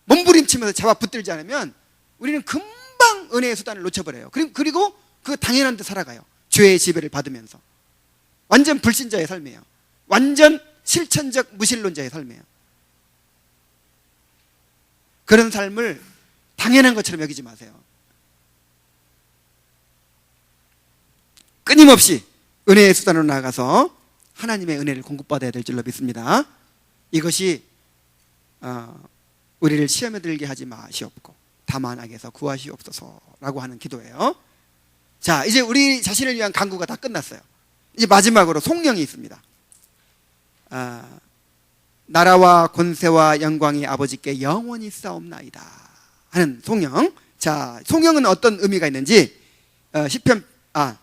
몸부림치면서 잡아 붙들지 않으면 우리는 금방 은혜의 수단을 놓쳐버려요. 그리고 그 당연한 데 살아가요. 죄의 지배를 받으면서. 완전 불신자의 삶이에요. 완전 실천적 무신론자의 삶이에요. 그런 삶을 당연한 것처럼 여기지 마세요. 끊임없이 은혜의 수단으로 나아가서 하나님의 은혜를 공급받아야 될 줄로 믿습니다. 이것이 우리를 시험에 들게 하지 마시옵고 다만 악에서 구하시옵소서라고 하는 기도예요. 자, 이제 우리 자신을 위한 간구가 다 끝났어요. 이제 마지막으로 송영이 있습니다. 나라와 권세와 영광이 아버지께 영원히 싸움나이다 하는 송영. 자, 송영은 어떤 의미가 있는지 시편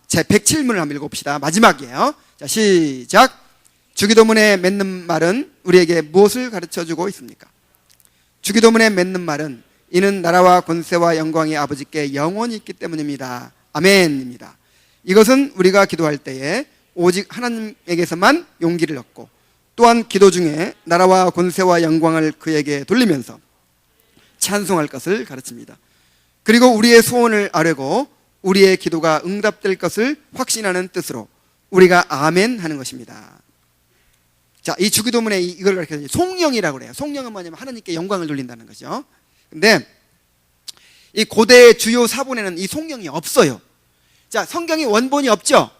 제 107문을 한번 읽어봅시다. 마지막이에요. 자, 시작. 주기도문에 맺는 말은 우리에게 무엇을 가르쳐주고 있습니까? 주기도문에 맺는 말은 이는 나라와 권세와 영광이 아버지께 영원히 있기 때문입니다. 아멘입니다. 이것은 우리가 기도할 때에 오직 하나님에게서만 용기를 얻고 또한 기도 중에 나라와 권세와 영광을 그에게 돌리면서 찬송할 것을 가르칩니다. 그리고 우리의 소원을 아뢰고 우리의 기도가 응답될 것을 확신하는 뜻으로 우리가 아멘 하는 것입니다. 자, 이 주기도문에 이걸 가르쳐서 송영이라고 그래요. 송영은 뭐냐면 하나님께 영광을 돌린다는 거죠. 근데 이 고대의 주요 사본에는 이 송영이 없어요. 자, 성경이 원본이 없죠?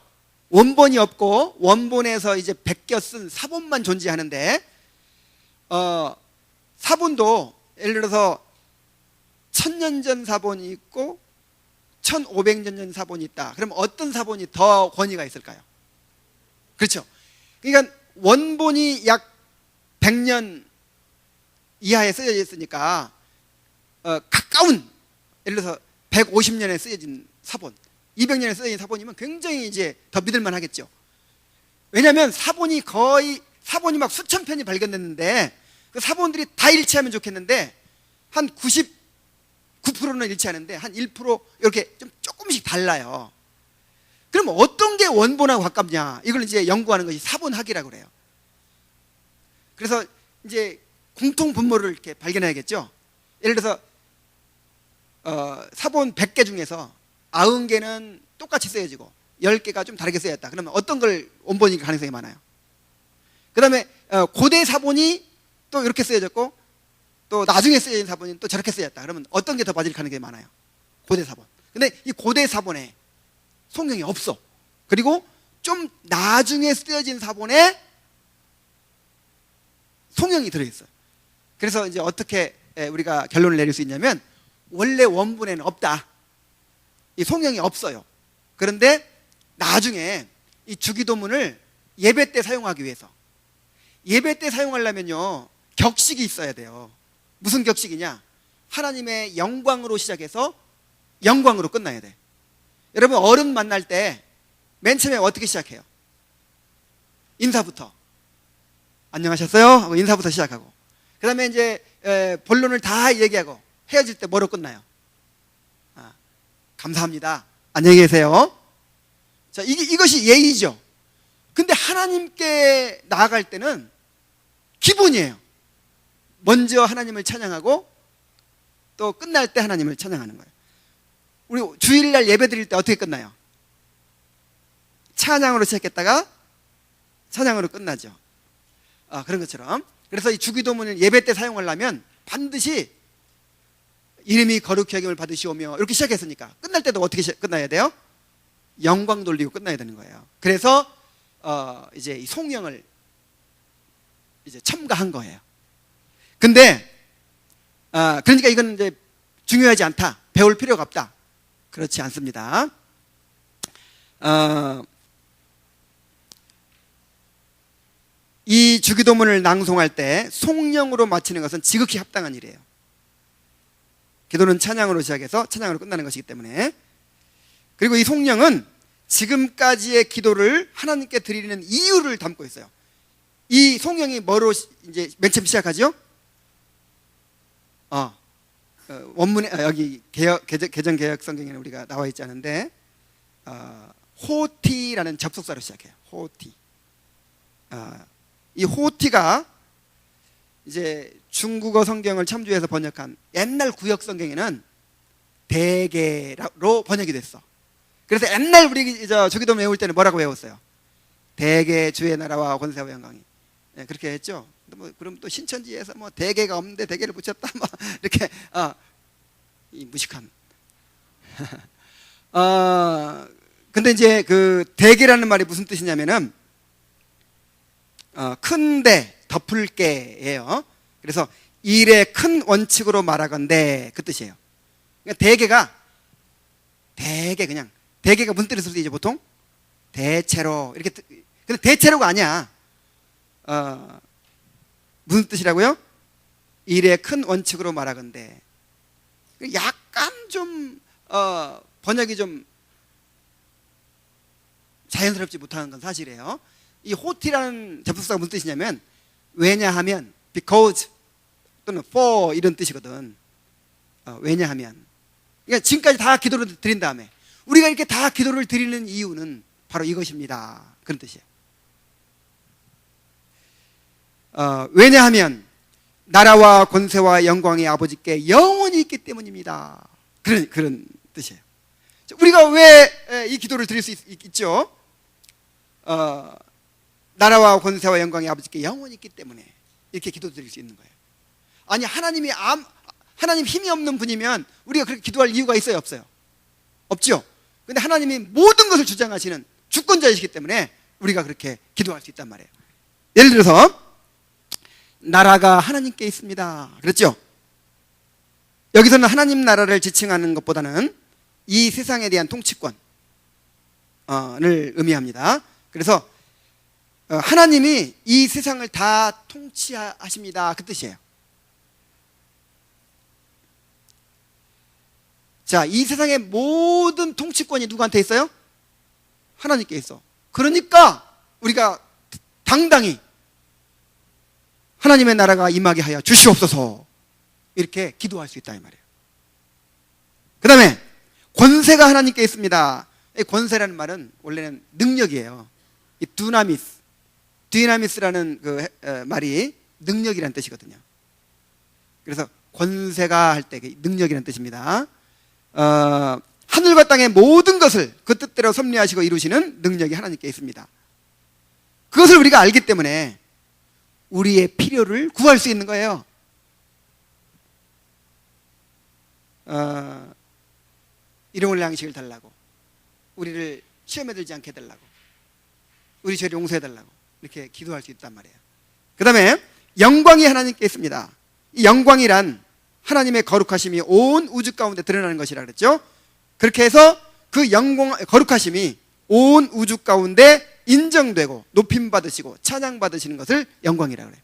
원본이 없고 원본에서 이제 베껴 쓴 사본만 존재하는데 사본도 예를 들어서 1000년 전 사본이 있고 1500년 전 사본이 있다. 그럼 어떤 사본이 더 권위가 있을까요? 그렇죠. 그러니까 원본이 약 100년 이하에 쓰여져 있으니까 가까운, 예를 들어서 150년에 쓰여진 사본, 200년에 쓰여진 사본이면 굉장히 이제 더 믿을만 하겠죠. 왜냐하면 사본이 막 수천 편이 발견됐는데 그 사본들이 다 일치하면 좋겠는데 한 99%는 일치하는데 한 1% 이렇게 좀 조금씩 달라요. 그럼 어떤 게 원본하고 가깝냐? 이걸 이제 연구하는 것이 사본학이라고 그래요. 그래서 이제 공통 분모를 이렇게 발견해야겠죠. 예를 들어서 사본 100개 중에서 90개는 똑같이 쓰여지고 10개가 좀 다르게 쓰여졌다. 그러면 어떤 걸 원본일 가능성이 많아요? 그 다음에 고대 사본이 또 이렇게 쓰여졌고 또 나중에 쓰여진 사본이 또 저렇게 쓰여졌다. 그러면 어떤 게 더 맞을 가능성이 많아요? 고대 사본. 근데 이 고대 사본에 송영이 없어. 그리고 좀 나중에 쓰여진 사본에 송영이 들어있어요. 그래서 이제 어떻게 우리가 결론을 내릴 수 있냐면 원래 원본에는 없다. 이 송영이 없어요. 그런데 나중에 이 주기도문을 예배 때 사용하기 위해서, 예배 때 사용하려면요 격식이 있어야 돼요. 무슨 격식이냐? 하나님의 영광으로 시작해서 영광으로 끝나야 돼. 여러분, 어른 만날 때 맨 처음에 어떻게 시작해요? 인사부터. 안녕하셨어요? 하고 인사부터 시작하고, 그 다음에 이제 본론을 다 얘기하고 헤어질 때 뭐로 끝나요? 감사합니다. 안녕히 계세요. 자, 이것이 예의죠. 근데 하나님께 나아갈 때는 기본이에요. 먼저 하나님을 찬양하고 또 끝날 때 하나님을 찬양하는 거예요. 우리 주일날 예배 드릴 때 어떻게 끝나요? 찬양으로 시작했다가 찬양으로 끝나죠. 그런 것처럼. 그래서 이 주기도문을 예배 때 사용하려면 반드시 이름이 거룩히 여김을 받으시오며 이렇게 시작했으니까 끝날 때도 어떻게 끝나야 돼요? 영광 돌리고 끝나야 되는 거예요. 그래서 이제 이 송영을 이제 첨가한 거예요. 근데 그러니까 이건 이제 중요하지 않다, 배울 필요가 없다, 그렇지 않습니다. 이 주기도문을 낭송할 때 송령으로 마치는 것은 지극히 합당한 일이에요. 기도는 찬양으로 시작해서 찬양으로 끝나는 것이기 때문에. 그리고 이 송령은 지금까지의 기도를 하나님께 드리는 이유를 담고 있어요. 이 송령이 뭐로 이제 맨 처음 시작하죠? 원문에 여기 개정개혁 성경에는 우리가 나와 있지 않은데 호티라는 접속사로 시작해요. 호티. 이 호티가 이제 중국어 성경을 참조해서 번역한 옛날 구역 성경에는 대개로 번역이 됐어. 그래서 옛날 우리 주기도문 외울 때는 뭐라고 외웠어요? 대개 주의 나라와 권세와 영광이. 네, 그렇게 했죠. 그럼 또 신천지에서 뭐 대개가 없는데 대개를 붙였다 뭐 이렇게 이 무식한. 근데 이제 그 대개라는 말이 무슨 뜻이냐면은 큰데 덮을게예요. 그래서 일의 큰 원칙으로 말하건대 그 뜻이에요. 그러니까 대개가 무슨 뜻을 쓰이죠 보통? 대체로 이렇게. 근데 대체로가 아니야. 무슨 뜻이라고요? 일의 큰 원칙으로 말하건대. 약간 좀 번역이 좀 자연스럽지 못한 건 사실이에요. 이 호티라는 접속사가 무슨 뜻이냐면 왜냐하면, because 또는 for 이런 뜻이거든. 왜냐하면. 그러니까 지금까지 다 기도를 드린 다음에 우리가 이렇게 다 기도를 드리는 이유는 바로 이것입니다. 그런 뜻이에요. 왜냐하면 나라와 권세와 영광이 아버지께 영원히 있기 때문입니다. 그런 뜻이에요. 우리가 왜 이 기도를 드릴 수 있죠? 나라와 권세와 영광이 아버지께 영원히 있기 때문에 이렇게 기도 드릴 수 있는 거예요. 아니 하나님 힘이 없는 분이면 우리가 그렇게 기도할 이유가 있어요, 없어요? 없죠. 근데 하나님이 모든 것을 주장하시는 주권자이시기 때문에 우리가 그렇게 기도할 수 있단 말이에요. 예를 들어서 나라가 하나님께 있습니다. 그렇죠? 여기서는 하나님 나라를 지칭하는 것보다는 이 세상에 대한 통치권을 의미합니다. 그래서 하나님이 이 세상을 다 통치하십니다. 그 뜻이에요. 자, 이 세상의 모든 통치권이 누구한테 있어요? 하나님께 있어. 그러니까 우리가 당당히 하나님의 나라가 임하게 하여 주시옵소서 이렇게 기도할 수 있다 이 말이에요. 그 다음에 권세가 하나님께 있습니다. 이 권세라는 말은 원래는 능력이에요. 이 디나미스라는 그 말이 능력이라는 뜻이거든요. 그래서 권세가 할 때 능력이라는 뜻입니다. 하늘과 땅의 모든 것을 그 뜻대로 섭리하시고 이루시는 능력이 하나님께 있습니다. 그것을 우리가 알기 때문에 우리의 필요를 구할 수 있는 거예요. 일용할 양식을 달라고, 우리를 시험에 들지 않게 해달라고, 우리 죄를 용서해 달라고 이렇게 기도할 수 있단 말이에요. 그 다음에 영광이 하나님께 있습니다. 이 영광이란 하나님의 거룩하심이 온 우주 가운데 드러나는 것이라 그랬죠. 그렇게 해서 그 거룩하심이 온 우주 가운데 인정되고 높임 받으시고 찬양 받으시는 것을 영광이라 그래요.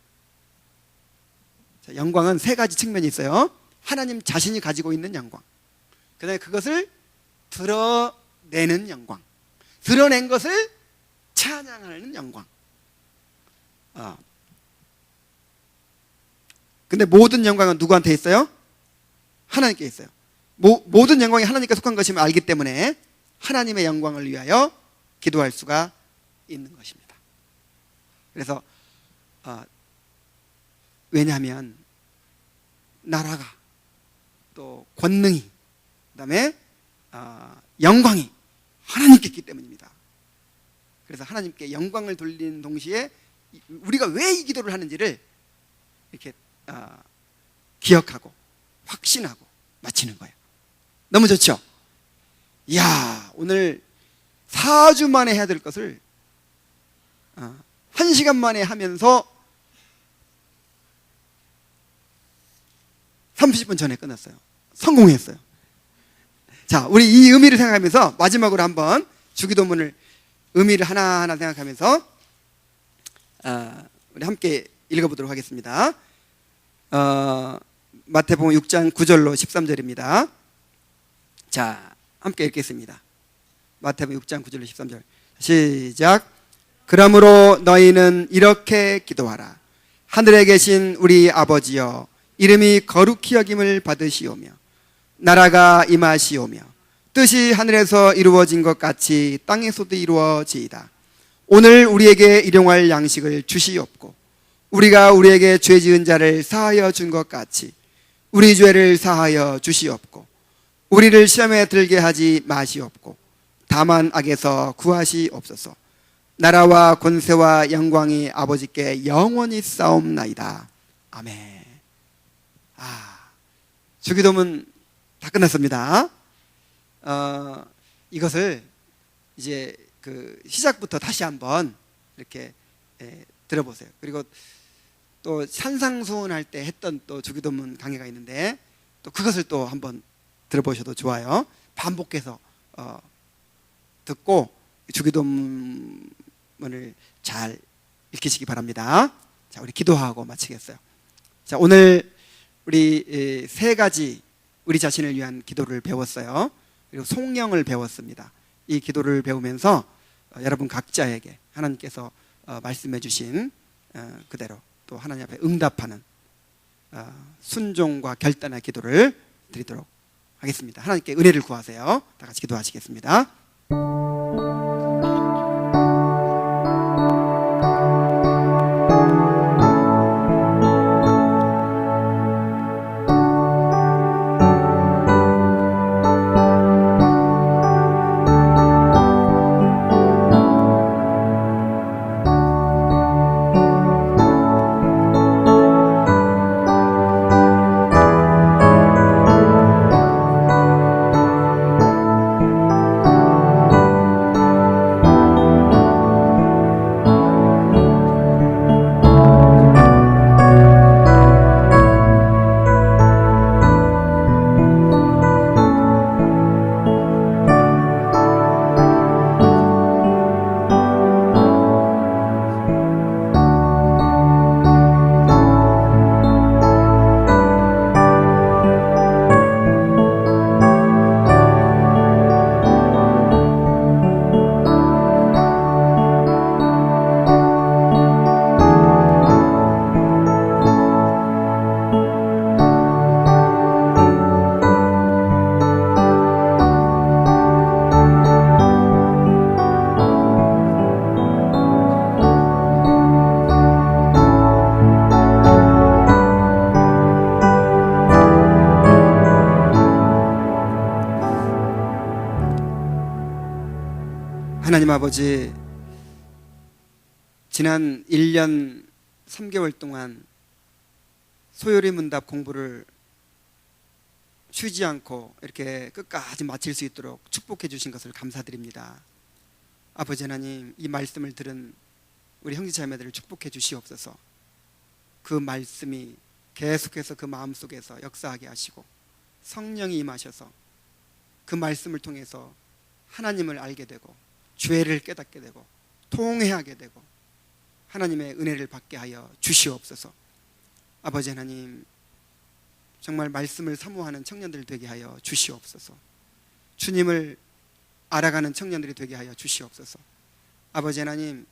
자, 영광은 세 가지 측면이 있어요. 하나님 자신이 가지고 있는 영광, 그 다음에 그것을 드러내는 영광, 드러낸 것을 찬양하는 영광. 근데 모든 영광은 누구한테 있어요? 하나님께 있어요. 모든 영광이 하나님께 속한 것임을 알기 때문에 하나님의 영광을 위하여 기도할 수가 있는 것입니다. 그래서 왜냐하면 나라가 또 권능이 그 다음에 영광이 하나님께 있기 때문입니다. 그래서 하나님께 영광을 돌리는 동시에 우리가 왜 이 기도를 하는지를 이렇게 기억하고 확신하고 마치는 거예요. 너무 좋죠? 이야, 오늘 4주 만에 해야 될 것을 1시간 만에 하면서 30분 전에 끝났어요. 성공했어요. 자, 우리 이 의미를 생각하면서 마지막으로 한번 주기도문을 의미를 하나하나 생각하면서 우리 함께 읽어보도록 하겠습니다. 마태복음 6장 9절로 13절입니다. 자, 함께 읽겠습니다. 마태복음 6장 9절로 13절 시작. 그러므로 너희는 이렇게 기도하라. 하늘에 계신 우리 아버지여, 이름이 거룩히 여김을 받으시오며 나라가 임하시오며 뜻이 하늘에서 이루어진 것 같이 땅에서도 이루어지이다. 오늘 우리에게 일용할 양식을 주시옵고 우리가 우리에게 죄 지은 자를 사하여 준 것 같이 우리 죄를 사하여 주시옵고 우리를 시험에 들게 하지 마시옵고 다만 악에서 구하시옵소서. 나라와 권세와 영광이 아버지께 영원히 싸움나이다. 아멘. 주기도문 다 끝났습니다. 이것을 이제 그 시작부터 다시 한번 이렇게 들어보세요. 그리고 또 산상수훈할 때 했던 또 주기도문 강의가 있는데 또 그것을 또 한번 들어보셔도 좋아요. 반복해서 듣고 주기도문을 잘 읽히시기 바랍니다. 자, 우리 기도하고 마치겠어요. 자, 오늘 우리 세 가지 우리 자신을 위한 기도를 배웠어요. 그리고 송영을 배웠습니다. 이 기도를 배우면서 여러분 각자에게 하나님께서 말씀해 주신 그대로 또 하나님 앞에 응답하는 순종과 결단의 기도를 드리도록 하겠습니다. 하나님께 은혜를 구하세요. 다 같이 기도하시겠습니다. 하나님 아버지, 지난 1년 3개월 동안 소요리 문답 공부를 쉬지 않고 이렇게 끝까지 마칠 수 있도록 축복해 주신 것을 감사드립니다. 아버지 하나님, 이 말씀을 들은 우리 형제자매들을 축복해 주시옵소서. 그 말씀이 계속해서 그 마음속에서 역사하게 하시고 성령이 임하셔서 그 말씀을 통해서 하나님을 알게 되고 죄를 깨닫게 되고 통회하게 되고 하나님의 은혜를 받게 하여 주시옵소서. 아버지 하나님, 정말 말씀을 사모하는 청년들 되게 하여 주시옵소서. 주님을 알아가는 청년들이 되게 하여 주시옵소서. 아버지 하나님,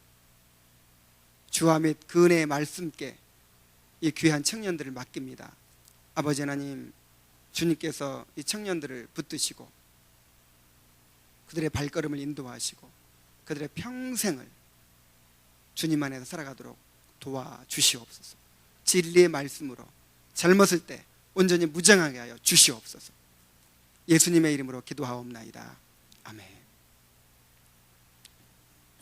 주와 및 그 은혜의 말씀께 이 귀한 청년들을 맡깁니다. 아버지 하나님, 주님께서 이 청년들을 붙드시고 그들의 발걸음을 인도하시고 그들의 평생을 주님 안에서 살아가도록 도와주시옵소서. 진리의 말씀으로 젊었을 때 온전히 무장하게 하여 주시옵소서. 예수님의 이름으로 기도하옵나이다. 아멘.